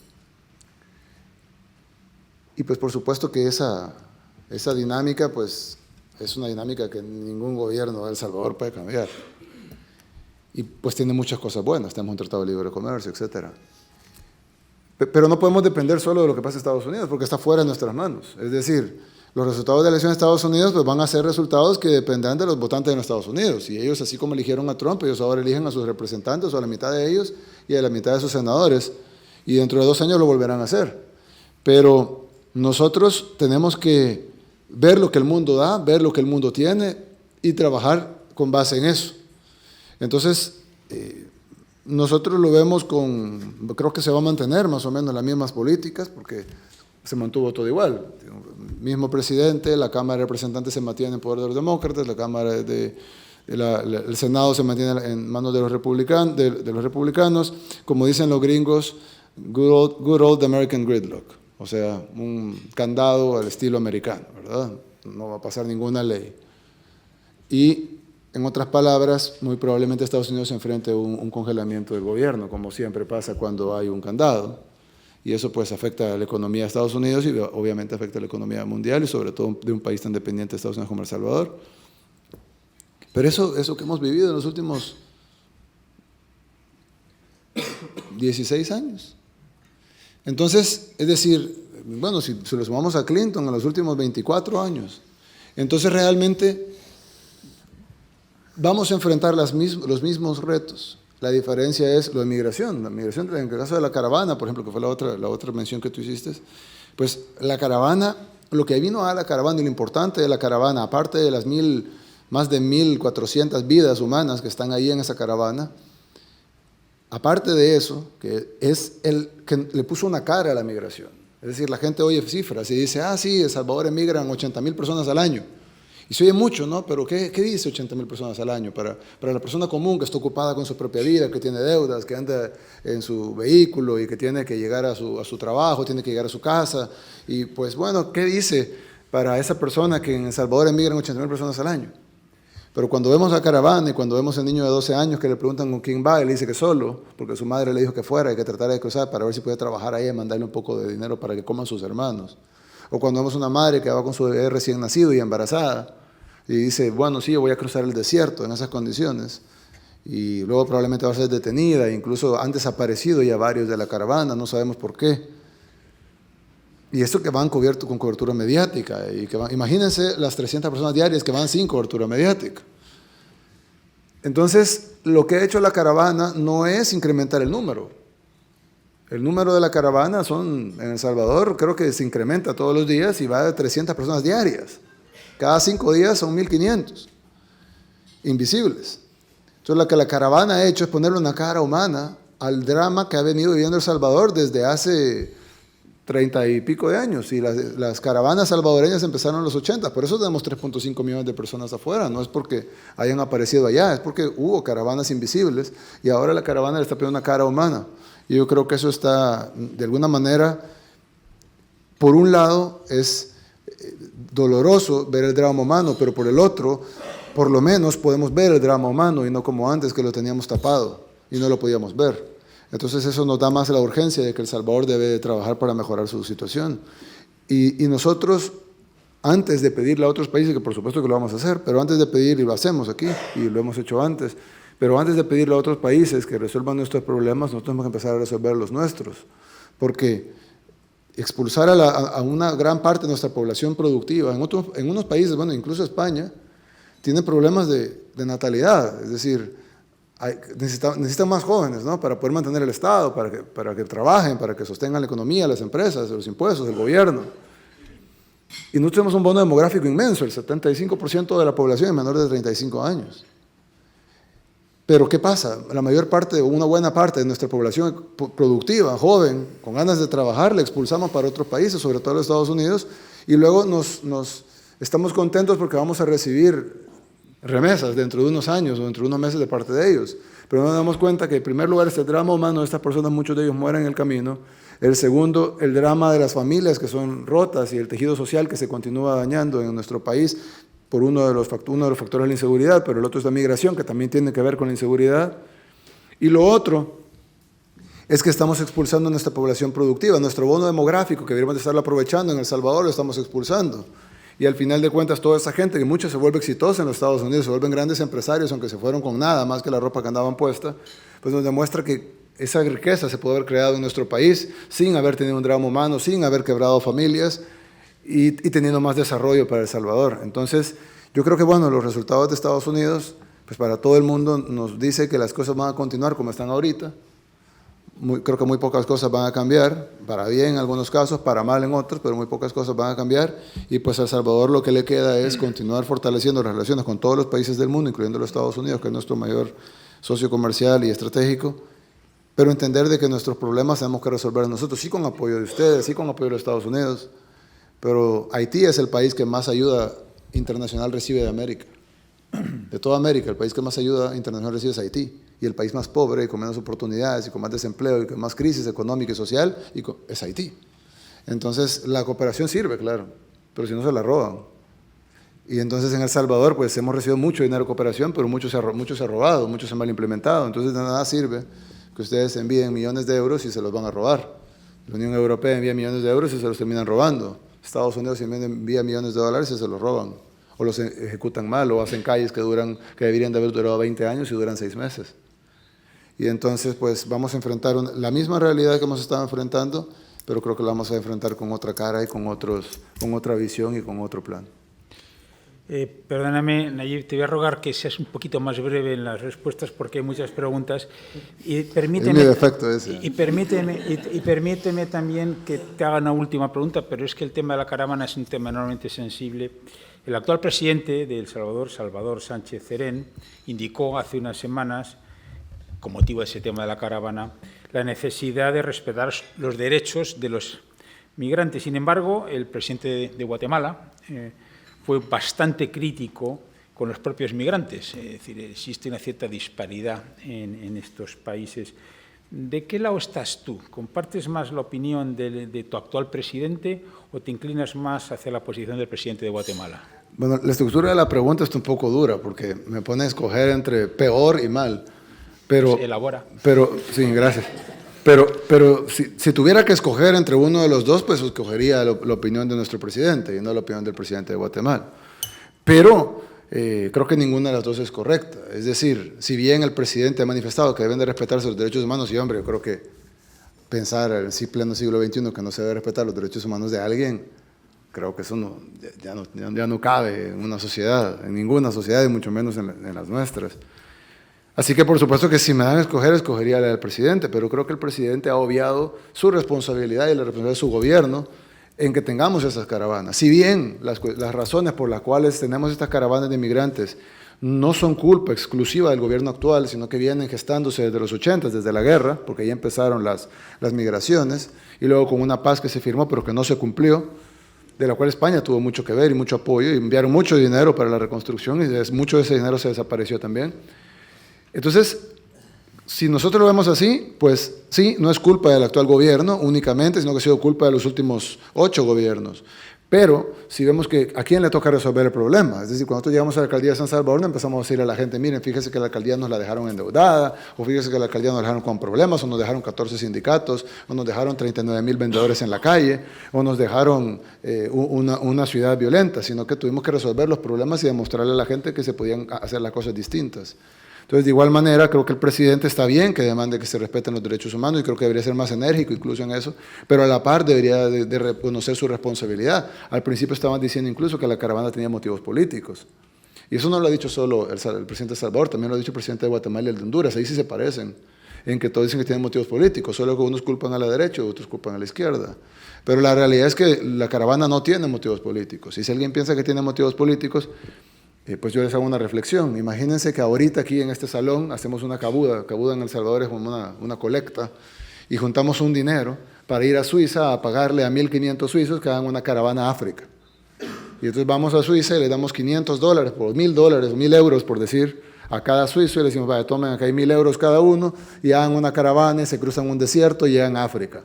Y pues por supuesto que esa dinámica pues es una dinámica que ningún gobierno de El Salvador puede cambiar. Y pues tiene muchas cosas buenas, tenemos un tratado de libre comercio, etc. Pero no podemos depender solo de lo que pasa en Estados Unidos, porque está fuera de nuestras manos. Es decir, los resultados de la elección de Estados Unidos pues van a ser resultados que dependerán de los votantes de los Estados Unidos. Y ellos, así como eligieron a Trump, ellos ahora eligen a sus representantes, o a la mitad de ellos, y a la mitad de sus senadores. Y dentro de 2 años lo volverán a hacer. Pero nosotros tenemos que ver lo que el mundo da, ver lo que el mundo tiene, y trabajar con base en eso. Entonces, nosotros lo vemos creo que se va a mantener más o menos las mismas políticas, porque se mantuvo todo igual. El mismo presidente, la Cámara de Representantes se mantiene en poder de los demócratas, el Senado se mantiene en manos de los republicanos, como dicen los gringos, good old American gridlock, o sea, un candado al estilo americano, ¿verdad? No va a pasar ninguna ley. Y en otras palabras, muy probablemente Estados Unidos se enfrente a un congelamiento del gobierno, como siempre pasa cuando hay un candado. Y eso pues afecta a la economía de Estados Unidos y obviamente afecta a la economía mundial y sobre todo de un país tan dependiente de Estados Unidos como El Salvador. Pero eso que hemos vivido en los últimos 16 años. Entonces, es decir, bueno, si lo sumamos a Clinton en los últimos 24 años, entonces realmente vamos a enfrentar los mismos retos. La diferencia es la migración. La migración, en el caso de la caravana, por ejemplo, que fue la otra mención que tú hiciste, pues la caravana, lo que vino a la caravana y lo importante de la caravana, aparte de las más de 1.400 vidas humanas que están ahí en esa caravana, aparte de eso, que es el que le puso una cara a la migración. Es decir, la gente oye cifras y dice, sí, El Salvador emigran 80,000 personas al año. Y se oye mucho, ¿no? Pero ¿qué dice 80,000 personas al año? Para la persona común que está ocupada con su propia vida, que tiene deudas, que anda en su vehículo y que tiene que llegar a su trabajo, tiene que llegar a su casa. Y pues bueno, ¿qué dice para esa persona que en El Salvador emigran 80,000 personas al año? Pero cuando vemos la caravana y cuando vemos al niño de 12 años que le preguntan con quién va, él dice que solo, porque su madre le dijo que fuera y que tratara de cruzar para ver si puede trabajar ahí y mandarle un poco de dinero para que coman sus hermanos. O cuando vemos una madre que va con su bebé recién nacido y embarazada y dice, bueno, sí, yo voy a cruzar el desierto en esas condiciones, y luego probablemente va a ser detenida, incluso han desaparecido ya varios de la caravana, no sabemos por qué. Y esto que van cubierto con cobertura mediática, y imagínense las 300 personas diarias que van sin cobertura mediática. Entonces, lo que ha hecho la caravana no es incrementar el número. El número de la caravana en El Salvador, creo que se incrementa todos los días y va de 300 personas diarias. Cada 5 días son 1.500 invisibles. Entonces, lo que la caravana ha hecho es ponerle una cara humana al drama que ha venido viviendo El Salvador desde hace 30 y pico de años. Y las caravanas salvadoreñas empezaron en los 80, por eso tenemos 3.5 millones de personas afuera. No es porque hayan aparecido allá, es porque hubo caravanas invisibles y ahora la caravana le está poniendo una cara humana. Y yo creo que eso está, de alguna manera, por un lado es doloroso ver el drama humano, pero por el otro, por lo menos podemos ver el drama humano y no como antes que lo teníamos tapado y no lo podíamos ver. Entonces eso nos da más la urgencia de que El Salvador debe trabajar para mejorar su situación. Y nosotros, antes de pedirle a otros países, que por supuesto que lo vamos a hacer, pero antes de pedir, y lo hacemos aquí, y lo hemos hecho antes, pero antes de pedirle a otros países que resuelvan nuestros problemas, nosotros tenemos que empezar a resolver los nuestros, porque expulsar a una gran parte de nuestra población productiva, en unos países, bueno, incluso España, tiene problemas de natalidad, es decir, necesitan más jóvenes, ¿no?, para poder mantener el Estado, para que trabajen, para que sostengan la economía, las empresas, los impuestos, el gobierno. Y nosotros tenemos un bono demográfico inmenso, el 75% de la población es menor de 35 años. Pero ¿qué pasa? La mayor parte, una buena parte de nuestra población productiva, joven, con ganas de trabajar, la expulsamos para otros países, sobre todo los Estados Unidos, y luego estamos contentos porque vamos a recibir remesas dentro de unos años o dentro de unos meses de parte de ellos. Pero no nos damos cuenta que en primer lugar este drama humano de estas personas, muchos de ellos mueren en el camino. El segundo, el drama de las familias que son rotas y el tejido social que se continúa dañando en nuestro país por uno de los factores de la inseguridad, pero el otro es la migración, que también tiene que ver con la inseguridad. Y lo otro es que estamos expulsando a nuestra población productiva, nuestro bono demográfico, que deberíamos de estarlo aprovechando en El Salvador, lo estamos expulsando. Y al final de cuentas, toda esa gente, que mucha se vuelve exitosa en los Estados Unidos, se vuelven grandes empresarios, aunque se fueron con nada más que la ropa que andaban puesta, pues nos demuestra que esa riqueza se puede haber creado en nuestro país sin haber tenido un drama humano, sin haber quebrado familias y teniendo más desarrollo para El Salvador. Entonces, yo creo que, bueno, los resultados de Estados Unidos, pues para todo el mundo nos dice que las cosas van a continuar como están ahorita. Creo que muy pocas cosas van a cambiar, para bien en algunos casos, para mal en otros, pero muy pocas cosas van a cambiar. Y pues a El Salvador lo que le queda es continuar fortaleciendo las relaciones con todos los países del mundo, incluyendo los Estados Unidos, que es nuestro mayor socio comercial y estratégico, pero entender de que nuestros problemas tenemos que resolver nosotros, sí con apoyo de ustedes, sí con apoyo de los Estados Unidos, pero Haití es el país que más ayuda internacional recibe de América. De toda América, el país que más ayuda internacional recibe es Haití. Y el país más pobre y con menos oportunidades y con más desempleo y con más crisis económica y social es Haití. Entonces, la cooperación sirve, claro, pero si no se la roban. Y entonces en El Salvador, pues hemos recibido mucho dinero de cooperación, pero mucho se ha robado, mucho se ha mal implementado. Entonces, de nada sirve que ustedes envíen millones de euros y se los van a robar. La Unión Europea envía millones de euros y se los terminan robando. Estados Unidos envía millones de dólares y se los roban. O los ejecutan mal, o hacen calles que deberían de haber durado 20 años y duran 6 meses. Y entonces, pues, vamos a enfrentar la misma realidad que hemos estado enfrentando, pero creo que la vamos a enfrentar con otra cara y con otra visión y con otro plan. Perdóname, Nayib, te voy a rogar que seas un poquito más breve en las respuestas porque hay muchas preguntas. Y permíteme, es mi defecto ese. Y permíteme también que te haga una última pregunta, pero es que el tema de la caravana es un tema enormemente sensible. El actual presidente de El Salvador, Salvador Sánchez Cerén, indicó hace unas semanas, con motivo de ese tema de la caravana, la necesidad de respetar los derechos de los migrantes. Sin embargo, el presidente de Guatemala fue bastante crítico con los propios migrantes. Es decir, existe una cierta disparidad en estos países. ¿De qué lado estás tú? ¿Compartes más la opinión de tu actual presidente o te inclinas más hacia la posición del presidente de Guatemala? Bueno, la estructura de la pregunta está un poco dura porque me pone a escoger entre peor y mal. Pero, pues elabora. Pero, sí, gracias. Pero si tuviera que escoger entre uno de los dos, pues escogería la opinión de nuestro presidente y no la opinión del presidente de Guatemala. Pero creo que ninguna de las dos es correcta. Es decir, si bien el presidente ha manifestado que deben de respetarse los derechos humanos, y hombre, yo creo que pensar en el pleno siglo XXI que no se debe respetar los derechos humanos de alguien, creo que eso ya no cabe en una sociedad, en ninguna sociedad, y mucho menos en las nuestras. Así que por supuesto que si me dan a escoger, escogería la del presidente, pero creo que el presidente ha obviado su responsabilidad y la responsabilidad de su gobierno en que tengamos esas caravanas. Si bien las razones por las cuales tenemos estas caravanas de inmigrantes no son culpa exclusiva del gobierno actual, sino que vienen gestándose desde los 80, desde la guerra, porque ahí empezaron las migraciones, y luego con una paz que se firmó pero que no se cumplió, de la cual España tuvo mucho que ver y mucho apoyo, y enviaron mucho dinero para la reconstrucción, y mucho de ese dinero se desapareció también. Entonces, si nosotros lo vemos así, pues sí, no es culpa del actual gobierno únicamente, sino que ha sido culpa de los últimos 8 gobiernos. Pero si vemos que a quién le toca resolver el problema, es decir, cuando nosotros llegamos a la alcaldía de San Salvador, no empezamos a decirle a la gente, miren, fíjese que la alcaldía nos la dejaron endeudada, o fíjese que la alcaldía nos la dejaron con problemas, o nos dejaron 14 sindicatos, o nos dejaron 39,000 vendedores en la calle, o nos dejaron una ciudad violenta, sino que tuvimos que resolver los problemas y demostrarle a la gente que se podían hacer las cosas distintas. Entonces, de igual manera, creo que el presidente está bien que demande que se respeten los derechos humanos y creo que debería ser más enérgico incluso en eso, pero a la par debería de reconocer su responsabilidad. Al principio estaban diciendo incluso que la caravana tenía motivos políticos. Y eso no lo ha dicho solo el presidente de Salvador, también lo ha dicho el presidente de Guatemala y el de Honduras. Ahí sí se parecen, en que todos dicen que tienen motivos políticos, solo que unos culpan a la derecha y otros culpan a la izquierda. Pero la realidad es que la caravana no tiene motivos políticos. Y si alguien piensa que tiene motivos políticos, pues yo les hago una reflexión. Imagínense que ahorita aquí en este salón hacemos una cabuda en El Salvador es como una colecta, y juntamos un dinero para ir a Suiza a pagarle a 1.500 suizos que hagan una caravana a África. Y entonces vamos a Suiza y le damos $500 por $1.000 o 1.000 euros, por decir, a cada suizo, y le decimos, vaya, tomen acá hay 1.000 euros cada uno, y hagan una caravana, y se cruzan un desierto y llegan a África.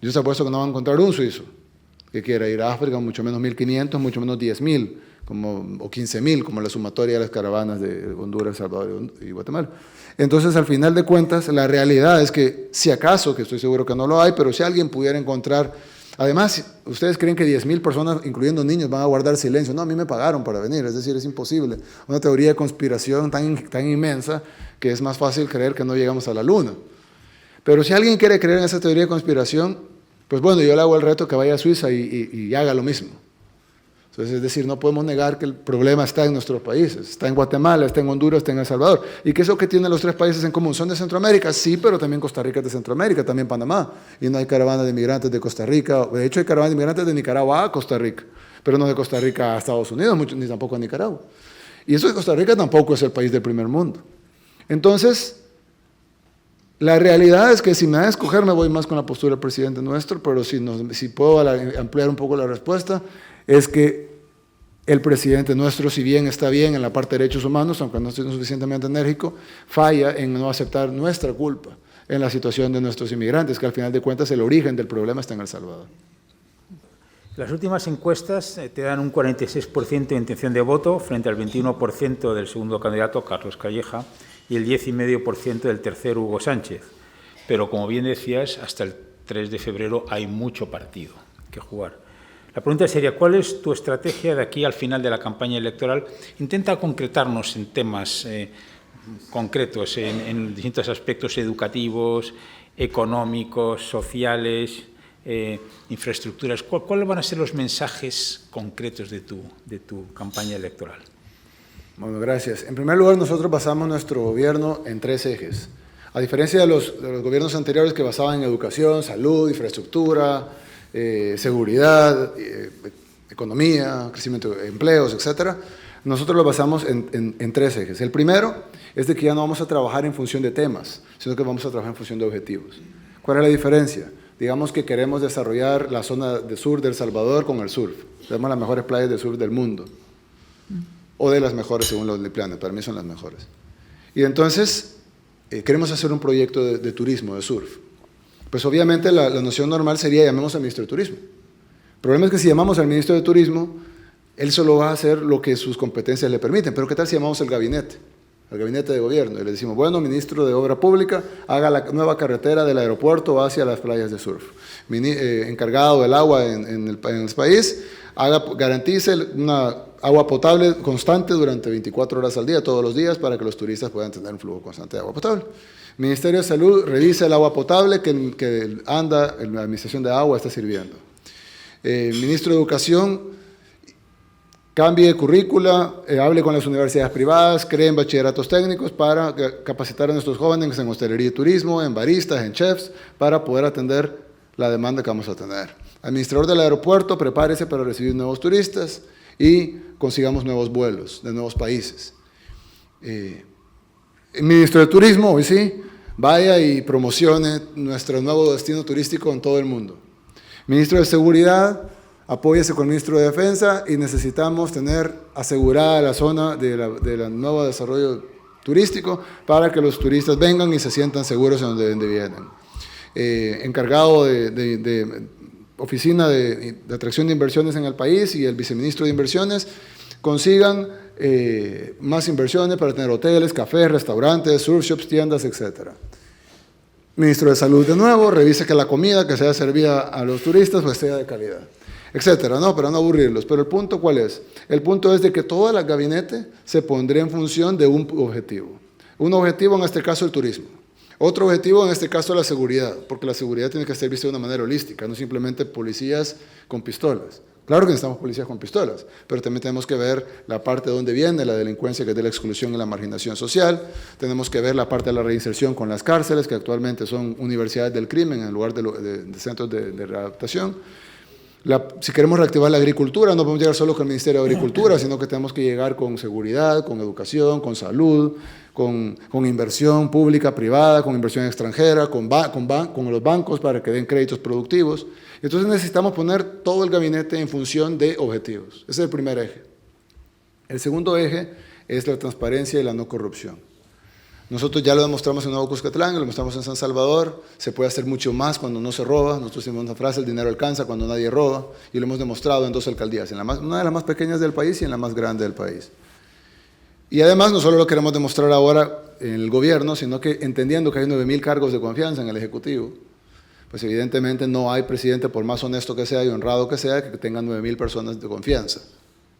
Yo se apuesto que no van a encontrar un suizo que quiera ir a África, mucho menos 1.500, mucho menos 10.000. O 15.000, como la sumatoria de las caravanas de Honduras, El Salvador y Guatemala. Entonces, al final de cuentas, la realidad es que, si acaso, que estoy seguro que no lo hay, pero si alguien pudiera encontrar, además, ¿ustedes creen que 10.000 personas, incluyendo niños, van a guardar silencio? No, a mí me pagaron para venir, es decir, es imposible. Una teoría de conspiración tan inmensa que es más fácil creer que no llegamos a la luna. Pero si alguien quiere creer en esa teoría de conspiración, pues bueno, yo le hago el reto que vaya a Suiza y haga lo mismo. Entonces, es decir, no podemos negar que el problema está en nuestros países, está en Guatemala, está en Honduras, está en El Salvador. ¿Y qué es lo que tienen los tres países en común? ¿Son de Centroamérica? Sí, pero también Costa Rica es de Centroamérica, también Panamá. Y no hay caravana de inmigrantes de Costa Rica. De hecho, hay caravana de inmigrantes de Nicaragua a Costa Rica, pero no de Costa Rica a Estados Unidos, ni tampoco a Nicaragua. Y eso de Costa Rica tampoco es el país del primer mundo. Entonces, la realidad es que si me da a escoger, me voy más con la postura del presidente nuestro, pero si puedo ampliar un poco la respuesta, es que el presidente nuestro, si bien está bien en la parte de derechos humanos, aunque no esté suficientemente enérgico, falla en no aceptar nuestra culpa en la situación de nuestros inmigrantes, que al final de cuentas el origen del problema está en El Salvador. Las últimas encuestas te dan un 46% de intención de voto frente al 21% del segundo candidato, Carlos Calleja, y el 10,5% del tercero, Hugo Sánchez. Pero, como bien decías, hasta el 3 de febrero hay mucho partido que jugar. La pregunta sería, ¿cuál es tu estrategia de aquí al final de la campaña electoral? Intenta concretarnos en temas concretos, en distintos aspectos educativos, económicos, sociales, infraestructuras. ¿Cuáles van a ser los mensajes concretos de tu campaña electoral? Bueno, gracias. En primer lugar, nosotros basamos nuestro gobierno en 3 ejes. A diferencia de los gobiernos anteriores que basaban en educación, salud, infraestructura, seguridad, economía, crecimiento de empleos, etc., nosotros lo basamos en 3 ejes. El primero es de que ya no vamos a trabajar en función de temas, sino que vamos a trabajar en función de objetivos. ¿Cuál es la diferencia? Digamos que queremos desarrollar la zona de sur de El Salvador con el surf. Tenemos las mejores playas de surf del mundo, o de las mejores según los planes, para mí son las mejores. Y entonces queremos hacer un proyecto de turismo, de surf. Pues obviamente la noción normal sería llamemos al ministro de Turismo. El problema es que si llamamos al ministro de Turismo, él solo va a hacer lo que sus competencias le permiten. Pero ¿qué tal si llamamos al gabinete de gobierno? Y le decimos, bueno, ministro de Obra Pública, haga la nueva carretera del aeropuerto hacia las playas de surf. Encargado del agua en el país, garantice una agua potable constante durante 24 horas al día, todos los días, para que los turistas puedan tener un flujo constante de agua potable. Ministerio de Salud, revise el agua potable que anda en la administración de agua está sirviendo. Ministro de Educación, cambie de currícula, hable con las universidades privadas, creen bachilleratos técnicos para capacitar a nuestros jóvenes en hostelería y turismo, en baristas, en chefs, para poder atender la demanda que vamos a tener. Administrador del aeropuerto, prepárese para recibir nuevos turistas y consigamos nuevos vuelos de nuevos países. El ministro de Turismo, hoy sí, vaya y promocione nuestro nuevo destino turístico en todo el mundo. Ministro de Seguridad, apóyese con el ministro de Defensa y necesitamos tener asegurada la zona del nuevo desarrollo turístico para que los turistas vengan y se sientan seguros en donde vienen. Encargado de oficina de atracción de inversiones en el país y el viceministro de inversiones consigan más inversiones para tener hoteles, cafés, restaurantes, surf shops, tiendas, etc. Ministro de Salud de nuevo, revise que la comida que sea servida a los turistas pues sea de calidad, etcétera, ¿no? Para no aburrirlos. Pero el punto, ¿cuál es? El punto es de que todo el gabinete se pondría en función de un objetivo. Un objetivo, en este caso, el turismo. Otro objetivo, en este caso, la seguridad, porque la seguridad tiene que ser vista de una manera holística, no simplemente policías con pistolas. Claro que necesitamos policías con pistolas, pero también tenemos que ver la parte de donde viene la delincuencia, que es de la exclusión y la marginación social. Tenemos que ver la parte de la reinserción con las cárceles, que actualmente son universidades del crimen en lugar de centros de readaptación. Si queremos reactivar la agricultura, no podemos llegar solo con el Ministerio de Agricultura, sino que tenemos que llegar con seguridad, con educación, con salud, con inversión pública, privada, con inversión extranjera, con los bancos para que den créditos productivos. Entonces necesitamos poner todo el gabinete en función de objetivos. Ese es el primer eje. El segundo eje es la transparencia y la no corrupción. Nosotros ya lo demostramos en Nuevo Cuscatlán, lo demostramos en San Salvador, se puede hacer mucho más cuando no se roba. Nosotros decimos una frase, el dinero alcanza cuando nadie roba, y lo hemos demostrado en 2 alcaldías, en una de las más pequeñas del país y en la más grande del país. Y además no solo lo queremos demostrar ahora en el gobierno, sino que entendiendo que hay 9,000 cargos de confianza en el Ejecutivo, pues evidentemente no hay presidente, por más honesto que sea y honrado que sea, que tenga 9,000 personas de confianza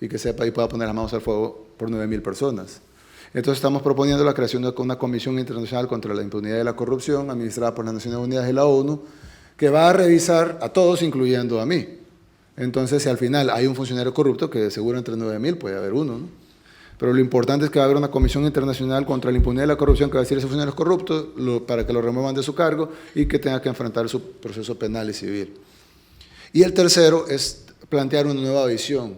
y que sepa y pueda poner las manos al fuego por 9,000 personas. Entonces estamos proponiendo la creación de una comisión internacional contra la impunidad y la corrupción, administrada por las Naciones Unidas y la ONU, que va a revisar a todos, incluyendo a mí. Entonces, si al final hay un funcionario corrupto, que de seguro entre 9,000 puede haber uno, ¿no? Pero lo importante es que va a haber una comisión internacional contra la impunidad y la corrupción que va a decir a esos funcionarios corruptos para que lo remuevan de su cargo y que tenga que enfrentar su proceso penal y civil. Y el tercero es plantear una nueva visión,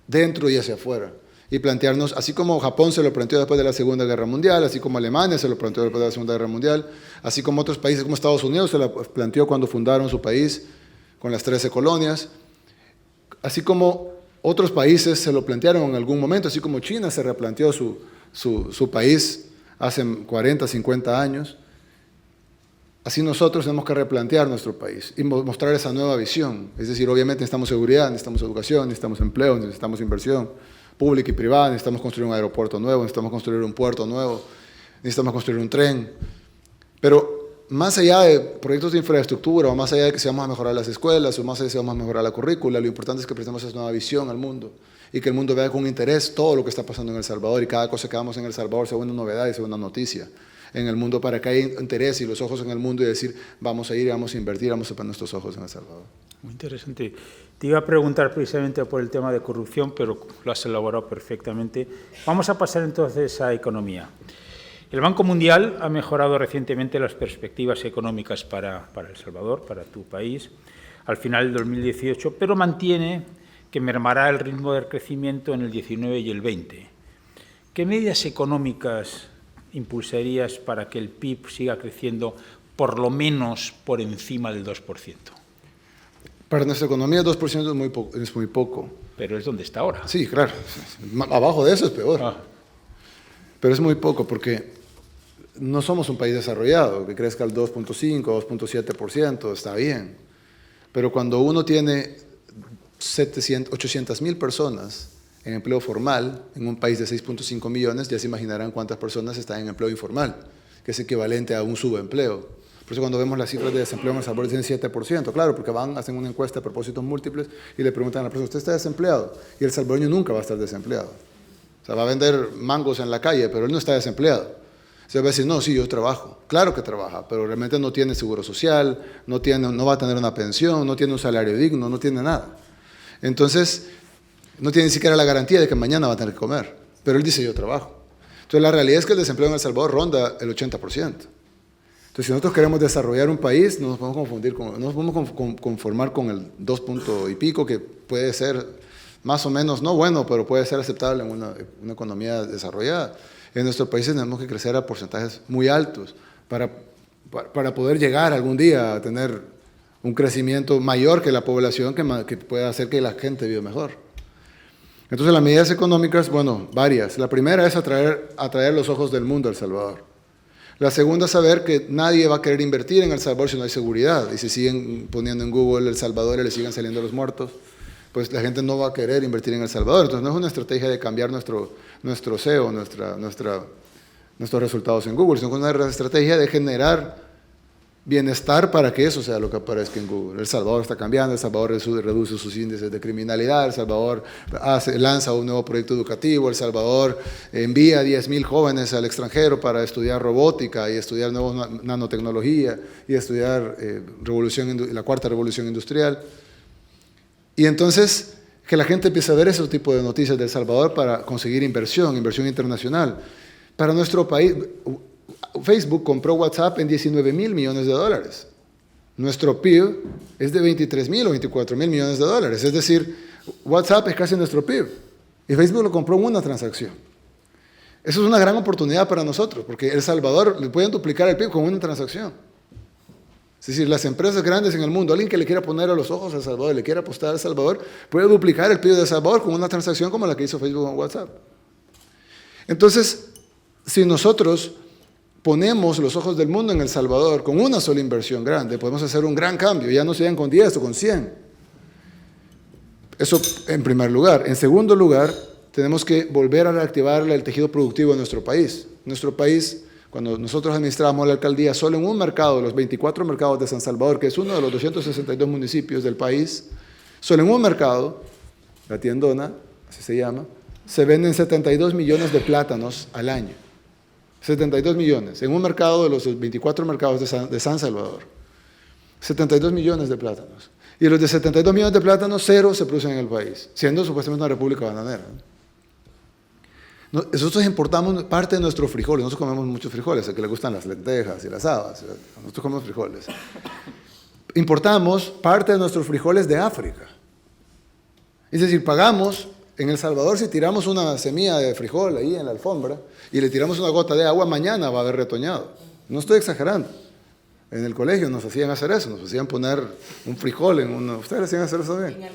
dentro y hacia afuera. Y plantearnos, así como Japón se lo planteó después de la Segunda Guerra Mundial, así como Alemania se lo planteó después de la Segunda Guerra Mundial, así como otros países como Estados Unidos se lo planteó cuando fundaron su país con las 13 colonias, así como otros países se lo plantearon en algún momento, así como China se replanteó su país hace 40, 50 años, así nosotros tenemos que replantear nuestro país y mostrar esa nueva visión. Es decir, obviamente necesitamos seguridad, necesitamos educación, necesitamos empleo, necesitamos inversión pública y privada, necesitamos construir un aeropuerto nuevo, necesitamos construir un puerto nuevo, necesitamos construir un tren. Pero más allá de proyectos de infraestructura, o más allá de que se vamos a mejorar las escuelas, o más allá de que se vamos a mejorar la currícula, lo importante es que prestemos esa nueva visión al mundo y que el mundo vea con interés todo lo que está pasando en El Salvador y cada cosa que hagamos en El Salvador sea una novedad y sea una noticia en el mundo para que haya interés y los ojos en el mundo y decir, vamos a ir, vamos a invertir, vamos a poner nuestros ojos en El Salvador. Muy interesante. Te iba a preguntar precisamente por el tema de corrupción, pero lo has elaborado perfectamente. Vamos a pasar entonces a economía. El Banco Mundial ha mejorado recientemente las perspectivas económicas para El Salvador, para tu país, al final del 2018, pero mantiene que mermará el ritmo del crecimiento en el 19 y el 20. ¿Qué medidas económicas impulsarías para que el PIB siga creciendo por lo menos por encima del 2%? Para nuestra economía, 2% es muy poco. Pero es donde está ahora. Sí, claro. Abajo de eso es peor. Pero es muy poco porque no somos un país desarrollado, que crezca al 2.5, 2.7%, está bien. Pero cuando uno tiene 800,000 personas en empleo formal, en un país de 6.5 millones, ya se imaginarán cuántas personas están en empleo informal, que es equivalente a un subempleo. Por eso cuando vemos las cifras de desempleo en El Salvador dicen 7%, claro, porque hacen una encuesta de propósitos múltiples y le preguntan a la persona, ¿usted está desempleado? Y el salvadoreño nunca va a estar desempleado. O sea, va a vender mangos en la calle, pero él no está desempleado. Se va a decir, no, sí, yo trabajo. Claro que trabaja, pero realmente no tiene seguro social, no va a tener una pensión, no tiene un salario digno, no tiene nada. Entonces, no tiene ni siquiera la garantía de que mañana va a tener que comer. Pero él dice, yo trabajo. Entonces, la realidad es que el desempleo en El Salvador ronda el 80%. Entonces, si nosotros queremos desarrollar un país, no nos podemos conformar con el 2 punto y pico, que puede ser más o menos, no bueno, pero puede ser aceptable en una economía desarrollada. En nuestros países tenemos que crecer a porcentajes muy altos para poder llegar algún día a tener un crecimiento mayor que la población que pueda hacer que la gente viva mejor. Entonces, las medidas económicas, bueno, varias. La primera es atraer los ojos del mundo a El Salvador. La segunda es saber que nadie va a querer invertir en El Salvador si no hay seguridad. Y si siguen poniendo en Google El Salvador y le siguen saliendo los muertos, pues la gente no va a querer invertir en El Salvador. Entonces no es una estrategia de cambiar nuestro SEO, nuestros resultados en Google, sino que es una estrategia de generar bienestar para que eso sea lo que aparezca en Google. El Salvador está cambiando, El Salvador reduce sus índices de criminalidad, El Salvador lanza un nuevo proyecto educativo, El Salvador envía 10,000 jóvenes al extranjero para estudiar robótica y estudiar nuevas nanotecnología y estudiar la cuarta revolución industrial. Y entonces que la gente empiece a ver ese tipo de noticias de El Salvador para conseguir inversión internacional. Para nuestro país, Facebook compró WhatsApp en $19,000 millones. Nuestro PIB es de 23,000 o 24,000 millones de dólares. Es decir, WhatsApp es casi nuestro PIB. Y Facebook lo compró en una transacción. Eso es una gran oportunidad para nosotros, porque El Salvador le pueden duplicar el PIB con una transacción. Es decir, las empresas grandes en el mundo, alguien que le quiera poner a los ojos a El Salvador, le quiera apostar a El Salvador, puede duplicar el PIB de El Salvador con una transacción como la que hizo Facebook con WhatsApp. Entonces, si nosotros ponemos los ojos del mundo en El Salvador con una sola inversión grande, podemos hacer un gran cambio. Ya no se llegan con 10 o con 100. Eso en primer lugar. En segundo lugar, tenemos que volver a reactivar el tejido productivo de nuestro país. Nuestro país, cuando nosotros administrábamos la alcaldía, solo en un mercado de los 24 mercados de San Salvador, que es uno de los 262 municipios del país, solo en un mercado, la Tiendona, así se llama, se venden 72 millones de plátanos al año. 72 millones, en un mercado de los 24 mercados de San Salvador. 72 millones de plátanos. Y de los de 72 millones de plátanos, 0 se producen en el país, siendo supuestamente una república bananera. Nosotros importamos parte de nuestros frijoles, nosotros comemos muchos frijoles, a que le gustan las lentejas y las habas, nosotros comemos frijoles. Importamos parte de nuestros frijoles de África. Es decir, pagamos. En El Salvador, si tiramos una semilla de frijol ahí en la alfombra y le tiramos una gota de agua, mañana va a haber retoñado. No estoy exagerando. En el colegio nos hacían hacer eso, nos hacían poner un frijol en uno. ¿Ustedes hacían hacer eso bien?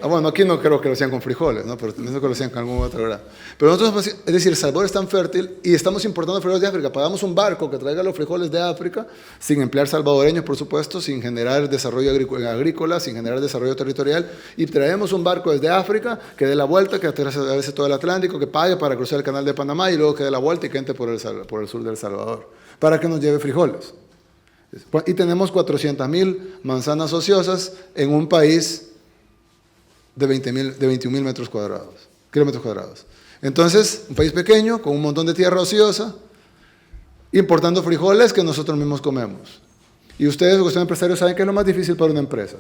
Bueno, aquí no creo que lo hacían con frijoles, ¿no? Pero pienso que lo hacían con alguna otra grado. Pero nosotros, es decir, El Salvador es tan fértil y estamos importando frijoles de África. Pagamos un barco que traiga los frijoles de África, sin emplear salvadoreños, por supuesto, sin generar desarrollo agrícola, sin generar desarrollo territorial, y traemos un barco desde África que dé la vuelta, que atraviese todo el Atlántico, que pague para cruzar el canal de Panamá y luego que dé la vuelta y que entre por el sur del Salvador, para que nos lleve frijoles. Y tenemos 400,000 manzanas ociosas en un país de 21,000 kilómetros cuadrados. Entonces, un país pequeño, con un montón de tierra ociosa, importando frijoles que nosotros mismos comemos. Y ustedes, que son empresarios, saben que es lo más difícil para una empresa.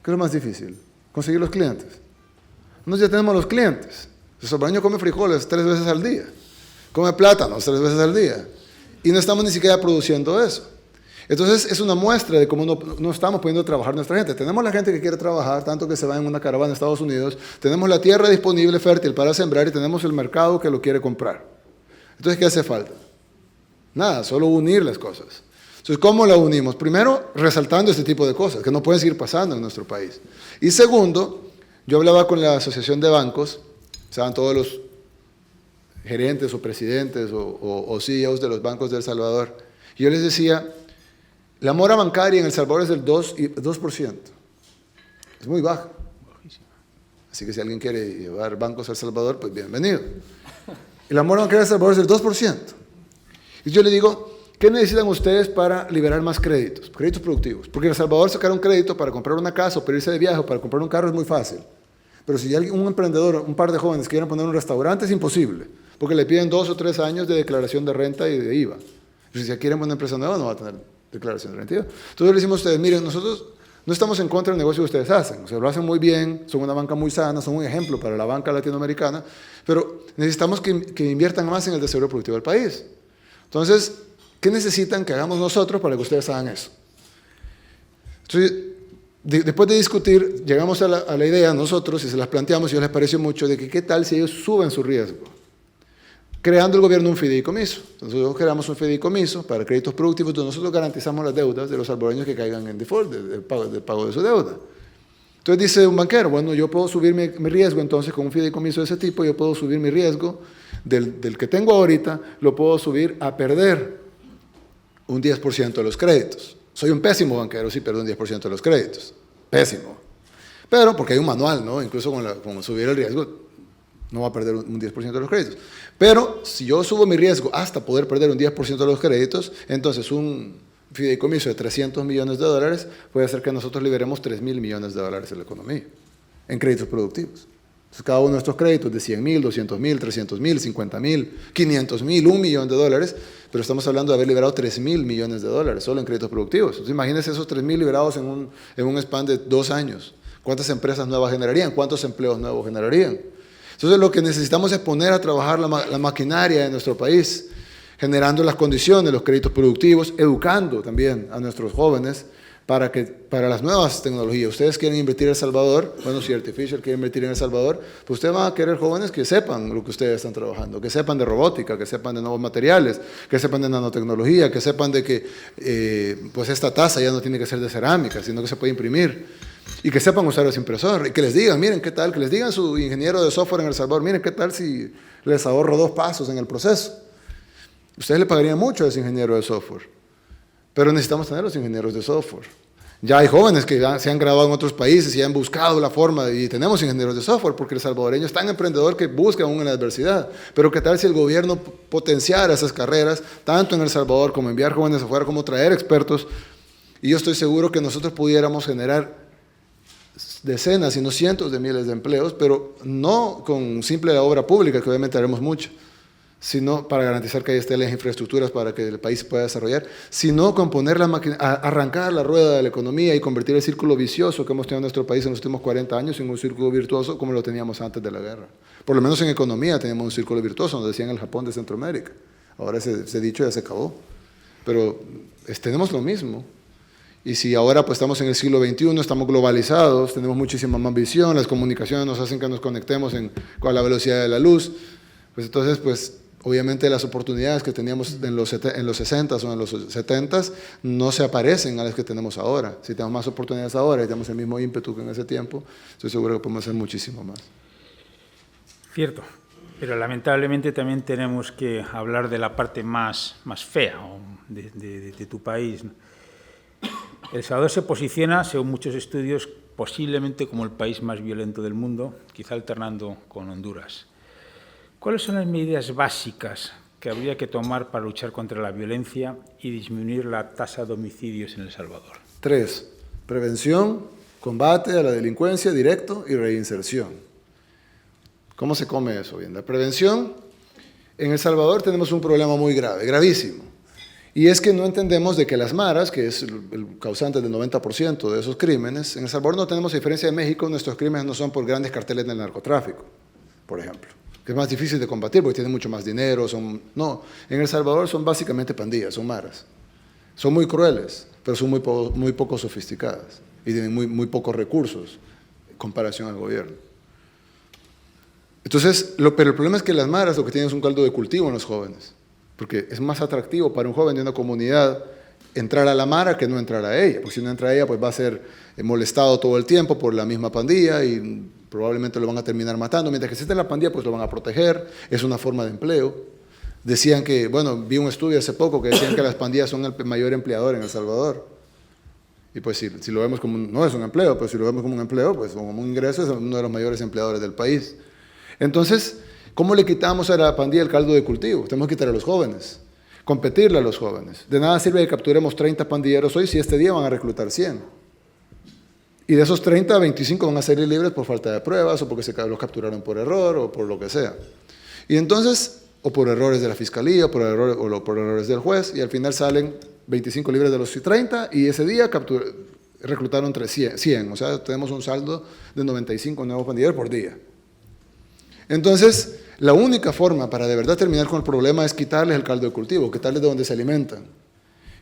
¿Qué es lo más difícil? Conseguir los clientes. Nosotros ya tenemos los clientes. El salvadoreño come frijoles 3 veces al día. Come plátanos 3 veces al día. Y no estamos ni siquiera produciendo eso. Entonces, es una muestra de cómo no estamos pudiendo trabajar nuestra gente. Tenemos la gente que quiere trabajar, tanto que se va en una caravana a Estados Unidos, tenemos la tierra disponible, fértil para sembrar, y tenemos el mercado que lo quiere comprar. Entonces, ¿qué hace falta? Nada, solo unir las cosas. Entonces, ¿cómo la unimos? Primero, resaltando este tipo de cosas, que no pueden seguir pasando en nuestro país. Y segundo, yo hablaba con la Asociación de Bancos, estaban todos los gerentes o presidentes o CEOs de los bancos de El Salvador, y yo les decía, la mora bancaria en El Salvador es del 2%. Es muy baja. Así que si alguien quiere llevar bancos a El Salvador, pues bienvenido. Y la mora bancaria en El Salvador es del 2%. Y yo le digo, ¿qué necesitan ustedes para liberar más créditos? Créditos productivos. Porque en El Salvador sacar un crédito para comprar una casa o para irse de viaje o para comprar un carro es muy fácil. Pero si un emprendedor, un par de jóvenes quieren poner un restaurante, es imposible. Porque le piden 2 o 3 años de declaración de renta y de IVA. Pero si quieren una empresa nueva, no va a tener declaración de renta. Entonces le decimos a ustedes, miren, nosotros no estamos en contra del negocio que ustedes hacen, o sea, lo hacen muy bien, son una banca muy sana, son un ejemplo para la banca latinoamericana, pero necesitamos que inviertan más en el desarrollo productivo del país. Entonces, ¿qué necesitan que hagamos nosotros para que ustedes hagan eso? Entonces, después de discutir, llegamos a la idea nosotros, y se las planteamos, y les pareció mucho, de que qué tal si ellos suben su riesgo, creando el gobierno un fideicomiso. Entonces nosotros creamos un fideicomiso para créditos productivos donde nosotros garantizamos las deudas de los salvadoreños que caigan en default, del pago de su deuda. Entonces dice un banquero, bueno, yo puedo subir mi riesgo entonces con un fideicomiso de ese tipo, yo puedo subir mi riesgo del que tengo ahorita, lo puedo subir a perder un 10% de los créditos. Soy un pésimo banquero si pierdo un 10% de los créditos. Pésimo. Pero porque hay un manual, ¿no? Incluso con subir el riesgo, no va a perder un 10% de los créditos. Pero si yo subo mi riesgo hasta poder perder un 10% de los créditos, entonces un fideicomiso de $300 millones puede hacer que nosotros liberemos $3.000 millones en la economía, en créditos productivos. Entonces, cada uno de estos créditos de $100.000, $200.000, $300.000, $50.000, $500.000, $1 millón, pero estamos hablando de haber liberado $3.000 millones solo en créditos productivos. Entonces, imagínense esos 3.000 liberados en un span de 2 años. ¿Cuántas empresas nuevas generarían? ¿Cuántos empleos nuevos generarían? Entonces, lo que necesitamos es poner a trabajar la maquinaria de nuestro país, generando las condiciones, los créditos productivos, educando también a nuestros jóvenes para las nuevas tecnologías. Ustedes quieren invertir en El Salvador, bueno, si Artificial quiere invertir en El Salvador, pues ustedes van a querer jóvenes que sepan lo que ustedes están trabajando, que sepan de robótica, que sepan de nuevos materiales, que sepan de nanotecnología, que sepan de que pues esta taza ya no tiene que ser de cerámica, sino que se puede imprimir, y que sepan usar ese impresor, y que les digan, miren qué tal, que les digan a su ingeniero de software en El Salvador, miren qué tal si les ahorro 2 pasos en el proceso. Ustedes le pagarían mucho a ese ingeniero de software. Pero necesitamos tener los ingenieros de software. Ya hay jóvenes que se han graduado en otros países y han buscado la forma, y tenemos ingenieros de software, porque el salvadoreño es tan emprendedor que busca aún en la adversidad. Pero ¿qué tal si el gobierno potenciara esas carreras, tanto en El Salvador como enviar jóvenes afuera, como traer expertos? Y yo estoy seguro que nosotros pudiéramos generar decenas, si no cientos de miles de empleos, pero no con simple obra pública, que obviamente haremos mucho, sino para garantizar que ahí estén las infraestructuras para que el país pueda desarrollar, sino con poner la máquina, arrancar la rueda de la economía y convertir el círculo vicioso que hemos tenido en nuestro país en los últimos 40 años en un círculo virtuoso como lo teníamos antes de la guerra. Por lo menos en economía teníamos un círculo virtuoso, nos decían el Japón de Centroamérica. Ahora ese dicho ya se acabó. Pero tenemos lo mismo. Y si ahora pues estamos en el siglo XXI, estamos globalizados, tenemos muchísima más visión, las comunicaciones nos hacen que nos conectemos con la velocidad de la luz, pues entonces pues obviamente las oportunidades que teníamos en los 60s o en los 70s no se aparecen a las que tenemos ahora. Si tenemos más oportunidades ahora y tenemos el mismo ímpetu que en ese tiempo, estoy seguro que podemos hacer muchísimo más. Cierto, pero lamentablemente también tenemos que hablar de la parte más fea de tu país, ¿no? El Salvador se posiciona, según muchos estudios, posiblemente como el país más violento del mundo, quizá alternando con Honduras. ¿Cuáles son las medidas básicas que habría que tomar para luchar contra la violencia y disminuir la tasa de homicidios en El Salvador? 3. Prevención, combate a la delincuencia directo y reinserción. ¿Cómo se come eso? Bien, la prevención, en El Salvador tenemos un problema muy grave, gravísimo. Y es que no entendemos de que las maras, que es el causante del 90% de esos crímenes, en El Salvador no tenemos, a diferencia de México, nuestros crímenes no son por grandes carteles del narcotráfico, por ejemplo, que es más difícil de combatir porque tienen mucho más dinero. No, en El Salvador son básicamente pandillas, son maras. Son muy crueles, pero son muy poco sofisticadas y tienen muy pocos recursos en comparación al gobierno. Entonces, pero el problema es que las maras lo que tienen es un caldo de cultivo en los jóvenes. Porque es más atractivo para un joven de una comunidad entrar a la mara que no entrar a ella, porque si no entra a ella pues va a ser molestado todo el tiempo por la misma pandilla y probablemente lo van a terminar matando, mientras que si está en la pandilla pues lo van a proteger, es una forma de empleo. Decían que, bueno, vi un estudio hace poco que decían que las pandillas son el mayor empleador en El Salvador. Y pues si lo vemos como, no es un empleo, pero si lo vemos como un empleo, pues como un ingreso es uno de los mayores empleadores del país. Entonces, ¿cómo le quitamos a la pandilla el caldo de cultivo? Tenemos que quitar a los jóvenes, competirle a los jóvenes. De nada sirve que capturemos 30 pandilleros hoy si este día van a reclutar 100. Y de esos 30, 25 van a salir libres por falta de pruebas o porque los capturaron por error o por lo que sea. Y entonces, o por errores de la fiscalía o por errores del juez, y al final salen 25 libres de los 30 y ese día reclutaron 100. O sea, tenemos un saldo de 95 nuevos pandilleros por día. Entonces, la única forma para de verdad terminar con el problema es quitarles el caldo de cultivo, quitarles de donde se alimentan,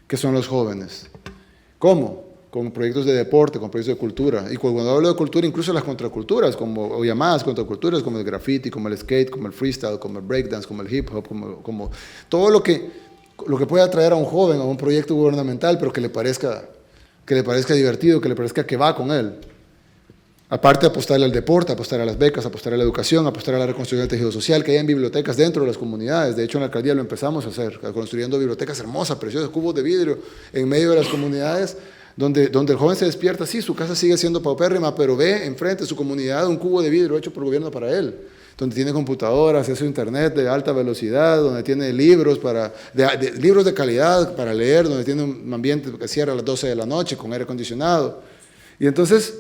que son los jóvenes. ¿Cómo? Con proyectos de deporte, con proyectos de cultura. Y cuando hablo de cultura, incluso las contraculturas, o llamadas contraculturas, como el graffiti, como el skate, como el freestyle, como el breakdance, como el hip hop, como todo lo que pueda atraer a un joven a un proyecto gubernamental, pero que le parezca divertido, que le parezca que va con él. Aparte de apostarle al deporte, apostar a las becas, apostar a la educación, apostar a la reconstrucción del tejido social, que hayan bibliotecas dentro de las comunidades. De hecho, en la alcaldía lo empezamos a hacer, construyendo bibliotecas hermosas, preciosas, cubos de vidrio en medio de las comunidades, donde el joven se despierta, sí, su casa sigue siendo paupérrima, pero ve enfrente de su comunidad un cubo de vidrio hecho por el gobierno para él, donde tiene computadoras, acceso a internet de alta velocidad, donde tiene libros, libros de calidad para leer, donde tiene un ambiente que cierra a las 12 de la noche con aire acondicionado. Y entonces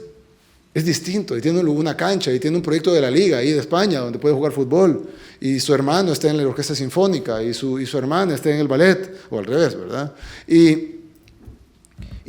es distinto, y tiene una cancha, y tiene un proyecto de la Liga ahí de España, donde puede jugar fútbol, y su hermano está en la orquesta sinfónica, y su hermana está en el ballet, o al revés, ¿verdad? Y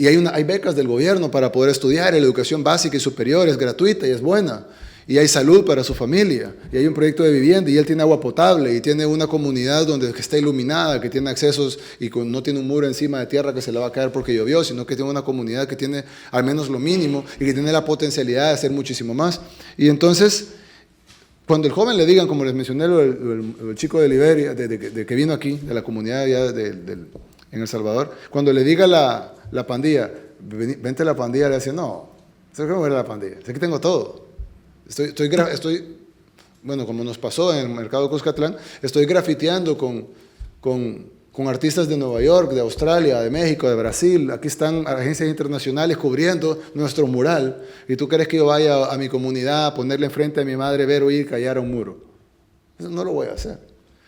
hay becas del gobierno para poder estudiar, la educación básica y superior es gratuita y es buena, y hay salud para su familia, y hay un proyecto de vivienda, y él tiene agua potable, y tiene una comunidad que está iluminada, que tiene accesos, y no tiene un muro encima de tierra que se le va a caer porque llovió, sino que tiene una comunidad que tiene al menos lo mínimo, y que tiene la potencialidad de hacer muchísimo más. Y entonces, cuando el joven le digan, como les mencioné, el chico de Liberia, de que vino aquí, de la comunidad ya en El Salvador, cuando le diga la pandilla, vente a la pandilla, le dice, no, ¿sabes cómo era la pandilla? Aquí tengo todo. Bueno, como nos pasó en el mercado de Cuscatlán, estoy grafiteando con artistas de Nueva York, de Australia, de México, de Brasil. Aquí están agencias internacionales cubriendo nuestro mural. ¿Y tú crees que yo vaya a mi comunidad a ponerle enfrente a mi madre, ver, oír, callar a un muro? Eso no lo voy a hacer.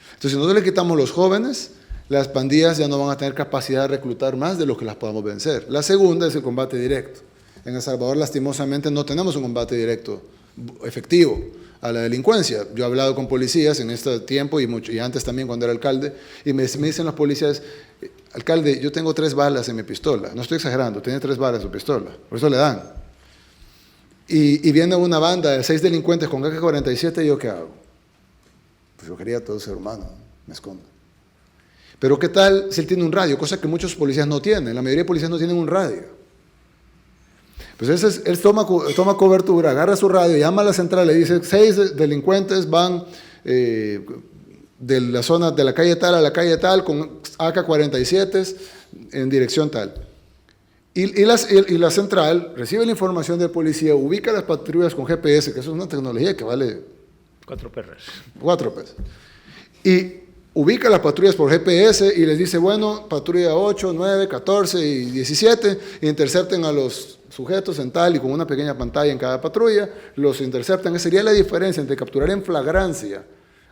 Entonces, si nosotros le quitamos los jóvenes, las pandillas ya no van a tener capacidad de reclutar más de lo que las podamos vencer. La segunda es el combate directo. En El Salvador, lastimosamente, no tenemos un combate directo efectivo a la delincuencia. Yo he hablado con policías en este tiempo y antes también cuando era alcalde, y me dicen los policías, alcalde, yo tengo 3 balas en mi pistola. No estoy exagerando, tiene 3 balas en su pistola. Por eso le dan. Y viene una banda de 6 delincuentes con AK-47, ¿y yo qué hago? Pues yo quería todo ser humano, me escondo. Pero ¿qué tal si él tiene un radio? Cosa que muchos policías no tienen. La mayoría de policías no tienen un radio. Pues él toma cobertura, agarra su radio, llama a la central, le dice, 6 delincuentes van de la zona de la calle tal a la calle tal con AK-47 en dirección tal. Y la central recibe la información del policía, ubica las patrullas con GPS, que eso es una tecnología que vale 4 perras. 4 pesos. Y ubica las patrullas por GPS y les dice, bueno, patrulla 8, 9, 14 y 17, intercepten a los sujetos en tal y con una pequeña pantalla en cada patrulla, los interceptan. Esa sería la diferencia entre capturar en flagrancia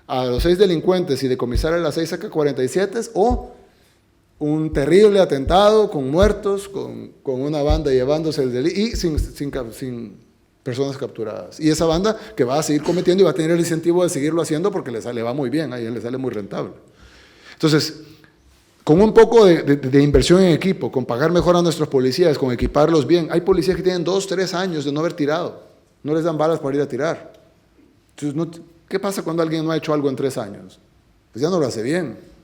a los 6 delincuentes y decomisar a las 6 AK-47 o un terrible atentado con muertos, con una banda llevándose el delito y sin personas capturadas. Y esa banda que va a seguir cometiendo y va a tener el incentivo de seguirlo haciendo porque le va muy bien, a ella le sale muy rentable. Entonces, con un poco de inversión en equipo, con pagar mejor a nuestros policías, con equiparlos bien, hay policías que tienen 2, 3 años de no haber tirado, no les dan balas para ir a tirar. Entonces, ¿qué pasa cuando alguien no ha hecho algo en 3 años? Pues ya no lo hace bien.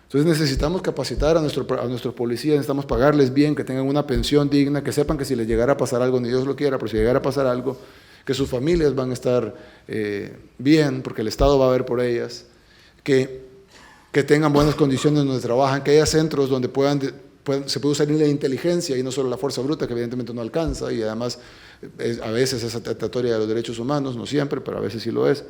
Entonces necesitamos capacitar a nuestros policías, necesitamos pagarles bien, que tengan una pensión digna, que sepan que si les llegara a pasar algo, ni Dios lo quiera, pero si llegara a pasar algo, que sus familias van a estar bien, porque el Estado va a ver por ellas, que tengan buenas condiciones donde trabajan, que haya centros donde se puede usar la inteligencia y no solo la fuerza bruta, que evidentemente no alcanza, y además a veces es atentatoria de los derechos humanos, no siempre, pero a veces sí lo es.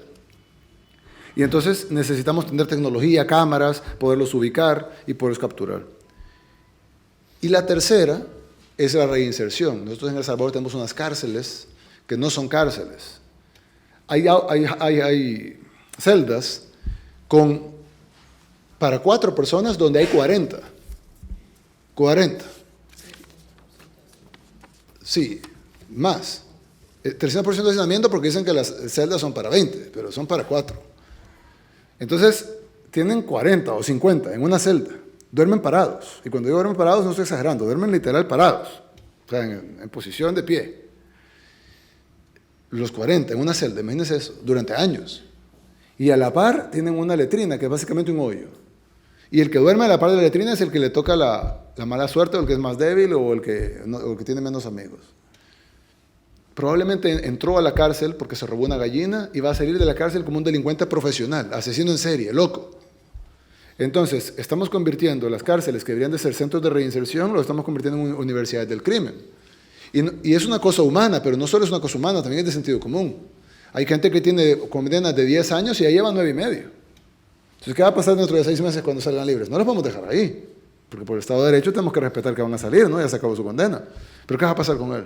Y entonces necesitamos tener tecnología, cámaras, poderlos ubicar y poderlos capturar. Y la tercera es la reinserción. Nosotros en El Salvador tenemos unas cárceles que no son cárceles. Hay celdas para 4 personas donde hay 40. 40. Sí, más. 300% de hacinamiento porque dicen que las celdas son para 20, pero son para 4. Entonces, tienen 40 o 50 en una celda, duermen parados. Y cuando digo duermen parados, no estoy exagerando, duermen literal parados, o sea, en posición de pie. Los 40 en una celda, imagínense eso, durante años. Y a la par tienen una letrina, que es básicamente un hoyo. Y el que duerme a la par de la letrina es el que le toca la mala suerte, o el que es más débil, o el que tiene menos amigos. Probablemente entró a la cárcel porque se robó una gallina y va a salir de la cárcel como un delincuente profesional, asesino en serie, loco. Entonces, estamos convirtiendo las cárceles que deberían de ser centros de reinserción, lo estamos convirtiendo en universidades del crimen. Y es una cosa humana, pero no solo es una cosa humana, también es de sentido común. Hay gente que tiene condenas de 10 años y ya lleva 9 y medio. Entonces, ¿qué va a pasar dentro de 6 meses cuando salgan libres? No los podemos dejar ahí, porque por el Estado de Derecho tenemos que respetar que van a salir, ¿no? Ya se acabó su condena. Pero ¿qué va a pasar con él?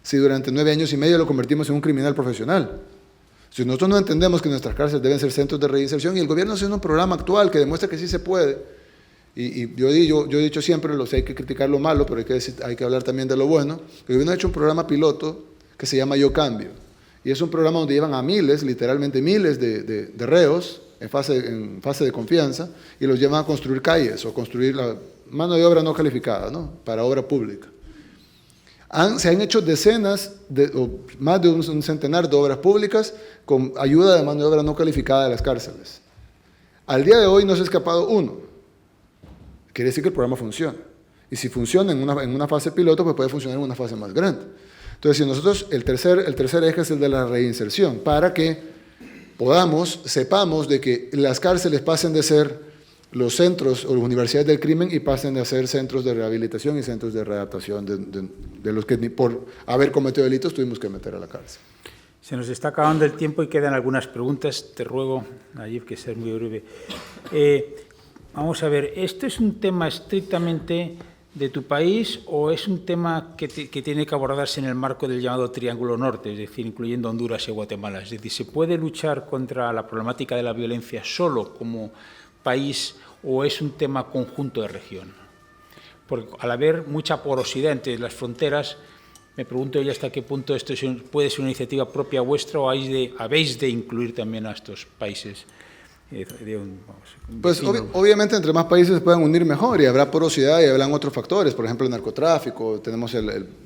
Si durante 9 años y medio lo convertimos en un criminal profesional. Si nosotros no entendemos que nuestras cárceles deben ser centros de reinserción, y el gobierno hace un programa actual que demuestra que sí se puede, y yo he dicho siempre, hay que criticar lo malo, pero hay que hablar también de lo bueno. El gobierno ha hecho un programa piloto que se llama Yo Cambio, y es un programa donde llevan a miles, literalmente miles de reos en fase de confianza, y los llevan a construir calles o construir la mano de obra no calificada, ¿no? Para obra pública. Se han hecho decenas, o más de un centenar de obras públicas con ayuda de mano de obra no calificada de las cárceles. Al día de hoy no se ha escapado uno. Quiere decir que el programa funciona. Y si funciona en una fase piloto, pues puede funcionar en una fase más grande. Entonces, si nosotros, el tercer eje es el de la reinserción, para que sepamos de que las cárceles pasen de ser los centros o las universidades del crimen y pasen a ser centros de rehabilitación y centros de readaptación de los que por haber cometido delitos tuvimos que meter a la cárcel. Se nos está acabando el tiempo y quedan algunas preguntas. Te ruego, Nayib, que seas muy breve. Vamos a ver, ¿esto es un tema estrictamente de tu país o es un tema que tiene que abordarse en el marco del llamado Triángulo Norte, es decir, incluyendo Honduras y Guatemala? Es decir, ¿se puede luchar contra la problemática de la violencia solo como país o es un tema conjunto de región? Porque al haber mucha porosidad entre las fronteras, me pregunto yo hasta qué punto esto puede ser una iniciativa propia vuestra o habéis de incluir también a estos países. Pues obviamente entre más países se puedan unir mejor y habrá porosidad y habrán otros factores, por ejemplo el narcotráfico,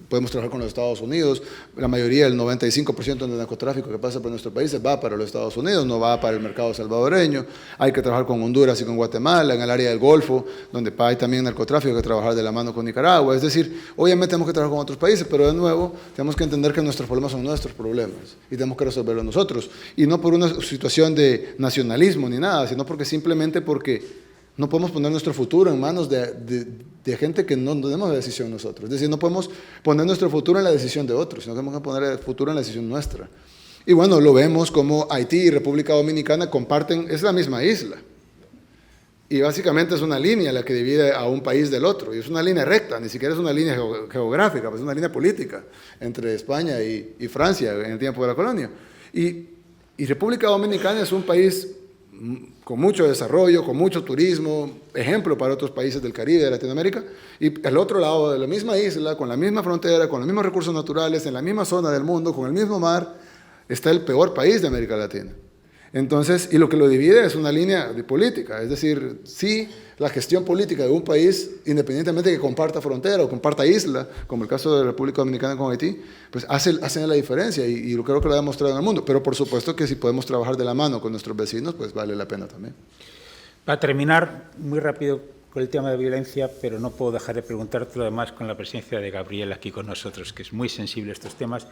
podemos trabajar con los Estados Unidos, la mayoría, el 95% del narcotráfico que pasa por nuestros países va para los Estados Unidos, no va para el mercado salvadoreño. Hay que trabajar con Honduras y con Guatemala, en el área del Golfo, donde hay también narcotráfico, hay que trabajar de la mano con Nicaragua. Es decir, obviamente tenemos que trabajar con otros países, pero de nuevo tenemos que entender que nuestros problemas son nuestros problemas y tenemos que resolverlos nosotros, y no por una situación de nacionalismo ni nada, sino simplemente porque no podemos poner nuestro futuro en manos de gente que no tenemos la decisión nosotros. Es decir, no podemos poner nuestro futuro en la decisión de otros, sino que tenemos que poner el futuro en la decisión nuestra. Y bueno, lo vemos como Haití y República Dominicana comparten, es la misma isla. Y básicamente es una línea la que divide a un país del otro. Y es una línea recta, ni siquiera es una línea geográfica, es una línea política entre España y Francia en el tiempo de la colonia. Y República Dominicana es un país con mucho desarrollo, con mucho turismo, ejemplo para otros países del Caribe, de Latinoamérica, y al otro lado de la misma isla, con la misma frontera, con los mismos recursos naturales, en la misma zona del mundo, con el mismo mar, está el peor país de América Latina. Entonces, y lo que lo divide es una línea de política, es decir, sí, la gestión política de un país, independientemente de que comparta frontera o comparta isla, como el caso de la República Dominicana con Haití, pues hacen la diferencia y creo que lo ha demostrado en el mundo. Pero por supuesto que si podemos trabajar de la mano con nuestros vecinos, pues vale la pena también. Para terminar, muy rápido con el tema de violencia, pero no puedo dejar de preguntarte lo demás con la presencia de Gabriel aquí con nosotros, que es muy sensible a estos temas.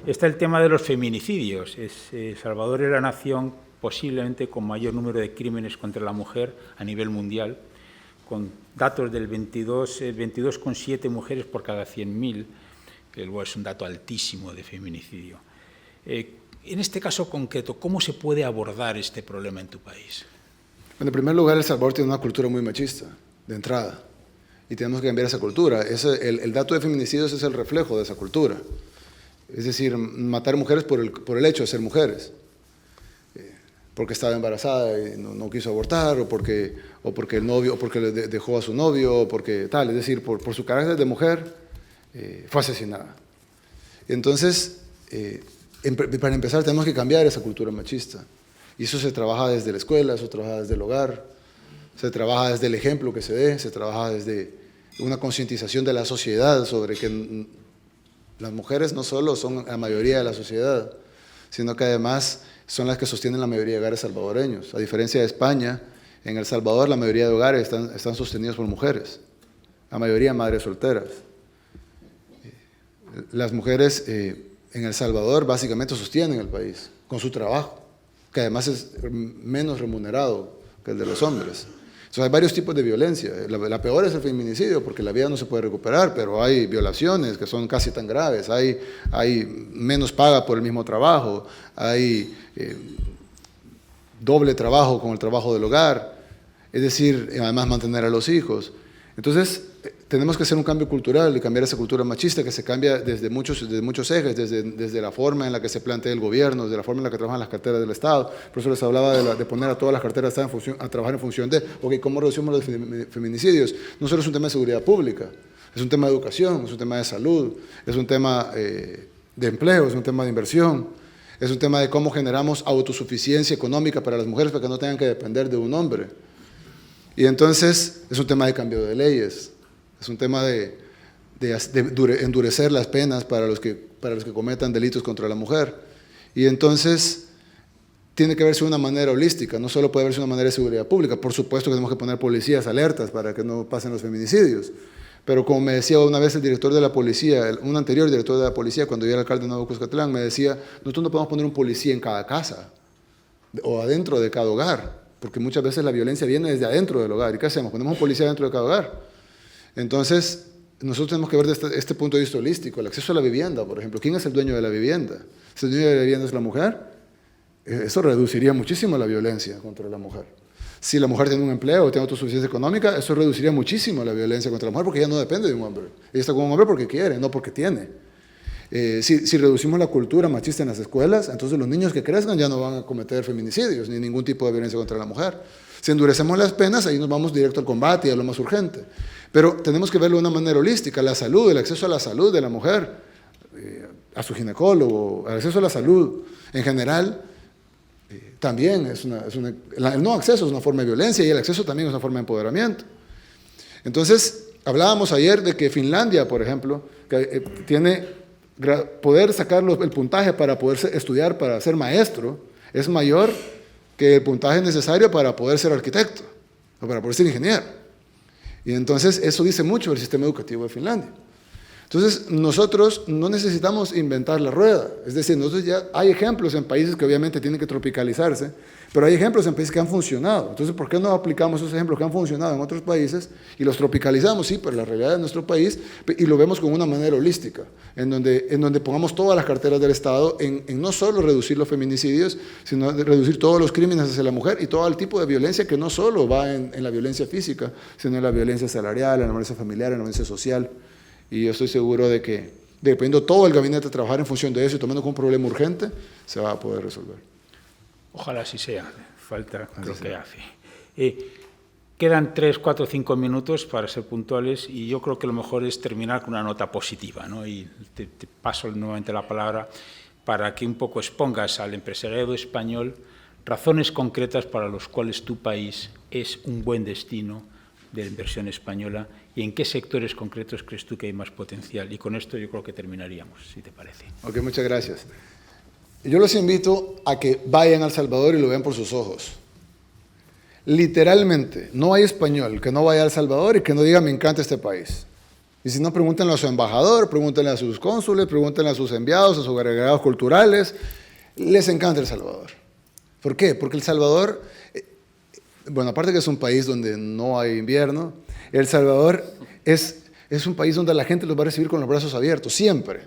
Está el tema de los feminicidios. Salvador es la nación posiblemente con mayor número de crímenes contra la mujer a nivel mundial, con datos del 22,7 mujeres por cada 100.000, que es un dato altísimo de feminicidio. En este caso concreto, ¿cómo se puede abordar este problema en tu país? Bueno, en primer lugar, El Salvador tiene una cultura muy machista, de entrada, y tenemos que cambiar esa cultura. El dato de feminicidios es el reflejo de esa cultura. Es decir, matar mujeres por el hecho de ser mujeres. Porque estaba embarazada y no quiso abortar, o porque el novio, o porque le dejó a su novio, o porque tal, es decir, por su carácter de mujer, fue asesinada. Entonces, para empezar, tenemos que cambiar esa cultura machista. Y eso se trabaja desde la escuela, eso se trabaja desde el hogar, se trabaja desde el ejemplo que se dé, se trabaja desde una concientización de la sociedad sobre que las mujeres no solo son la mayoría de la sociedad, sino que además son las que sostienen la mayoría de hogares salvadoreños. A diferencia de España, en El Salvador la mayoría de hogares están sostenidos por mujeres, la mayoría madres solteras. Las mujeres en El Salvador básicamente sostienen el país con su trabajo, que además es menos remunerado que el de los hombres. Entonces hay varios tipos de violencia. La peor es el feminicidio, porque la vida no se puede recuperar, pero hay violaciones que son casi tan graves, hay menos paga por el mismo trabajo, hay doble trabajo con el trabajo del hogar, es decir, además mantener a los hijos. Entonces, tenemos que hacer un cambio cultural y cambiar esa cultura machista que se cambia desde muchos ejes, desde la forma en la que se plantea el gobierno, desde la forma en la que trabajan las carteras del Estado. Por eso les hablaba de poner a todas las carteras a trabajar en función de, ok, ¿cómo reducimos los feminicidios? No solo es un tema de seguridad pública, es un tema de educación, es un tema de salud, es un tema de empleo, es un tema de inversión, es un tema de cómo generamos autosuficiencia económica para las mujeres para que no tengan que depender de un hombre. Y entonces es un tema de cambio de leyes, es un tema de endurecer las penas para los que cometan delitos contra la mujer. Y entonces tiene que verse de una manera holística, no solo puede verse de una manera de seguridad pública. Por supuesto que tenemos que poner policías alertas para que no pasen los feminicidios. Pero como me decía una vez el director de la policía, un anterior director de la policía, cuando yo era alcalde de Nuevo Cuscatlán, me decía, nosotros no podemos poner un policía en cada casa o adentro de cada hogar, porque muchas veces la violencia viene desde adentro del hogar. ¿Y qué hacemos? Ponemos un policía dentro de cada hogar. Entonces, nosotros tenemos que ver desde este punto de vista holístico, el acceso a la vivienda, por ejemplo. ¿Quién es el dueño de la vivienda? Si el dueño de la vivienda es la mujer, eso reduciría muchísimo la violencia contra la mujer. Si la mujer tiene un empleo o tiene autosuficiencia económica, eso reduciría muchísimo la violencia contra la mujer, porque ella no depende de un hombre. Ella está con un hombre porque quiere, no porque tiene. Si reducimos la cultura machista en las escuelas, entonces los niños que crezcan ya no van a cometer feminicidios ni ningún tipo de violencia contra la mujer. Si endurecemos las penas, ahí nos vamos directo al combate y a lo más urgente. Pero tenemos que verlo de una manera holística, la salud, el acceso a la salud de la mujer, a su ginecólogo, el acceso a la salud en general, también el no acceso es una forma de violencia y el acceso también es una forma de empoderamiento. Entonces, hablábamos ayer de que Finlandia, por ejemplo, que tiene poder sacar el puntaje para poder estudiar, para ser maestro, es mayor que el puntaje necesario para poder ser arquitecto o para poder ser ingeniero. Y entonces eso dice mucho del sistema educativo de Finlandia. Entonces nosotros no necesitamos inventar la rueda, es decir, nosotros ya hay ejemplos en países que obviamente tienen que tropicalizarse, pero hay ejemplos en países que han funcionado. Entonces, ¿por qué no aplicamos esos ejemplos que han funcionado en otros países y los tropicalizamos? Sí, pero la realidad de nuestro país, y lo vemos con una manera holística, en donde pongamos todas las carteras del Estado en no solo reducir los feminicidios, sino reducir todos los crímenes hacia la mujer y todo el tipo de violencia que no solo va en la violencia física, sino en la violencia salarial, en la violencia familiar, en la violencia social. Y yo estoy seguro de que, dependiendo todo el gabinete trabajar en función de eso y tomando como un problema urgente, se va a poder resolver. Ojalá así sea. Falta, creo que hace. Quedan 3, 4, 5 minutos para ser puntuales y yo creo que lo mejor es terminar con una nota positiva, ¿no? Y te paso nuevamente la palabra para que un poco expongas al empresariado español razones concretas para las cuales tu país es un buen destino de la inversión española y en qué sectores concretos crees tú que hay más potencial. Y con esto yo creo que terminaríamos, si te parece. Ok, muchas gracias. Yo los invito a que vayan a El Salvador y lo vean por sus ojos. Literalmente, no hay español que no vaya a El Salvador y que no diga me encanta este país. Y si no, pregúntenle a su embajador, pregúntenle a sus cónsules, pregúntenle a sus enviados, a sus agregados culturales. Les encanta El Salvador. ¿Por qué? Porque El Salvador, bueno, aparte que es un país donde no hay invierno, El Salvador es un país donde la gente los va a recibir con los brazos abiertos, siempre.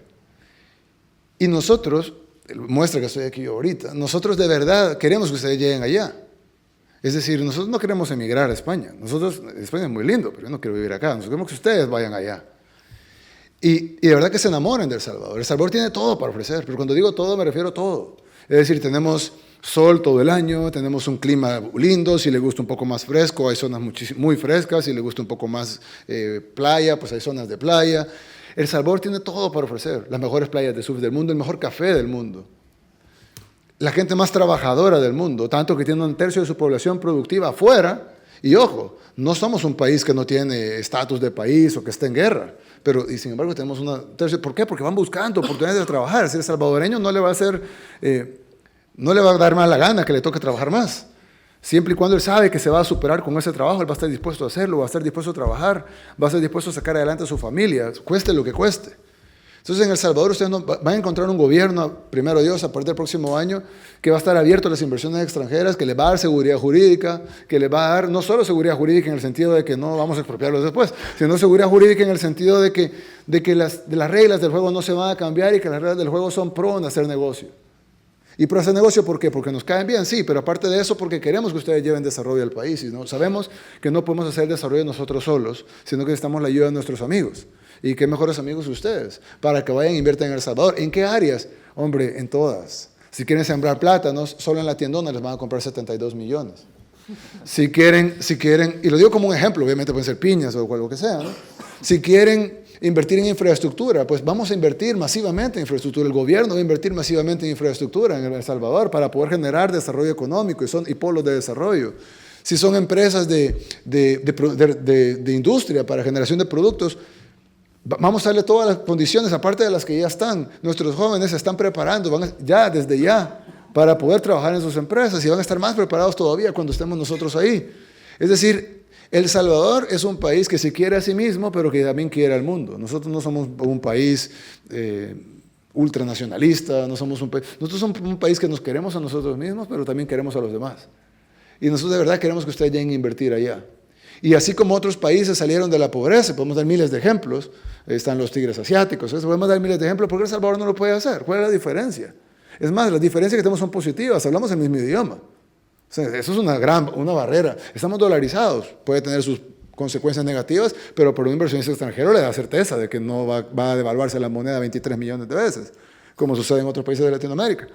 Y nosotros, muestra que estoy aquí yo ahorita, nosotros de verdad queremos que ustedes lleguen allá. Es decir, nosotros no queremos emigrar a España. España es muy lindo, pero yo no quiero vivir acá. Nosotros queremos que ustedes vayan allá. Y de verdad que se enamoren de El Salvador. El Salvador tiene todo para ofrecer, pero cuando digo todo me refiero a todo. Es decir, tenemos sol todo el año, tenemos un clima lindo, si le gusta un poco más fresco, hay zonas muy frescas, si le gusta un poco más playa, pues hay zonas de playa. El Salvador tiene todo para ofrecer, las mejores playas de surf del mundo, el mejor café del mundo, la gente más trabajadora del mundo, tanto que tiene 1/3 de su población productiva afuera, y ojo, no somos un país que no tiene estatus de país o que está en guerra, pero y sin embargo tenemos una tercia. ¿Por qué? Porque van buscando oportunidades de trabajar. Si el salvadoreño no le va a dar más la gana que le toque trabajar más. Siempre y cuando él sabe que se va a superar con ese trabajo, él va a estar dispuesto a hacerlo, va a estar dispuesto a trabajar, va a estar dispuesto a sacar adelante a su familia, cueste lo que cueste. Entonces, en El Salvador ustedes van a encontrar un gobierno, primero Dios, a partir del próximo año, que va a estar abierto a las inversiones extranjeras, que les va a dar seguridad jurídica, que les va a dar no solo seguridad jurídica en el sentido de que no vamos a expropiarlos después, sino seguridad jurídica en el sentido de que las reglas del juego no se van a cambiar y que las reglas del juego son pro en hacer negocio. Y pro hacer negocio, ¿por qué? Porque nos caen bien, sí, pero aparte de eso, porque queremos que ustedes lleven desarrollo al país. Y no, sabemos que no podemos hacer desarrollo nosotros solos, sino que necesitamos la ayuda de nuestros amigos. Y qué mejores amigos ustedes, para que vayan e inviertan en El Salvador. ¿En qué áreas? Hombre, en todas. Si quieren sembrar plátanos, solo en la tiendona les van a comprar 72 millones. Si quieren, y lo digo como un ejemplo, obviamente pueden ser piñas o lo que sea, ¿no? Si quieren invertir en infraestructura, pues vamos a invertir masivamente en infraestructura. El gobierno va a invertir masivamente en infraestructura en El Salvador para poder generar desarrollo económico y polos de desarrollo. Si son empresas de industria para generación de productos, vamos a darle todas las condiciones, aparte de las que ya están. Nuestros jóvenes se están preparando, desde ya, para poder trabajar en sus empresas y van a estar más preparados todavía cuando estemos nosotros ahí. Es decir, El Salvador es un país que se quiere a sí mismo, pero que también quiere al mundo. Nosotros no somos un país ultranacionalista, nosotros somos un país que nos queremos a nosotros mismos, pero también queremos a los demás. Y nosotros de verdad queremos que ustedes lleguen a invertir allá. Y así como otros países salieron de la pobreza, podemos dar miles de ejemplos, están los tigres asiáticos, podemos dar miles de ejemplos, ¿por qué El Salvador no lo puede hacer? ¿Cuál es la diferencia? Es más, las diferencias que tenemos son positivas, hablamos el mismo idioma. O sea, eso es una barrera. Estamos dolarizados, puede tener sus consecuencias negativas, pero por un inversionista extranjero le da certeza de que no va a devaluarse la moneda 23 millones de veces, como sucede en otros países de Latinoamérica.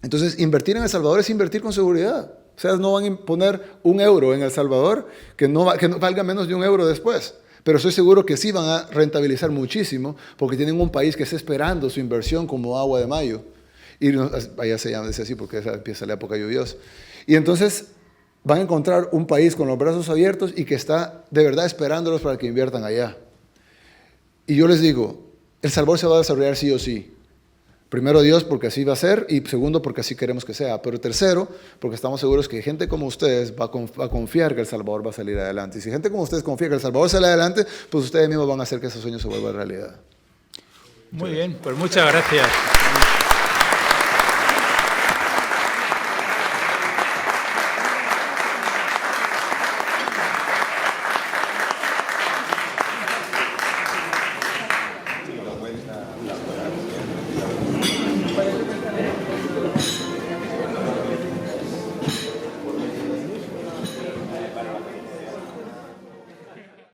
Entonces, invertir en El Salvador es invertir con seguridad. O sea, no van a poner €1 en El Salvador que no valga menos de €1 después. Pero estoy seguro que sí van a rentabilizar muchísimo porque tienen un país que está esperando su inversión como agua de mayo. Y allá se llama así porque empieza la época lluviosa. Y entonces van a encontrar un país con los brazos abiertos y que está de verdad esperándolos para que inviertan allá. Y yo les digo, El Salvador se va a desarrollar sí o sí. Primero Dios, porque así va a ser, y segundo, porque así queremos que sea. Pero tercero, porque estamos seguros que gente como ustedes va a confiar que El Salvador va a salir adelante. Y si gente como ustedes confía que El Salvador sale adelante, pues ustedes mismos van a hacer que esos sueños se vuelvan realidad. Muy bien, pues muchas gracias.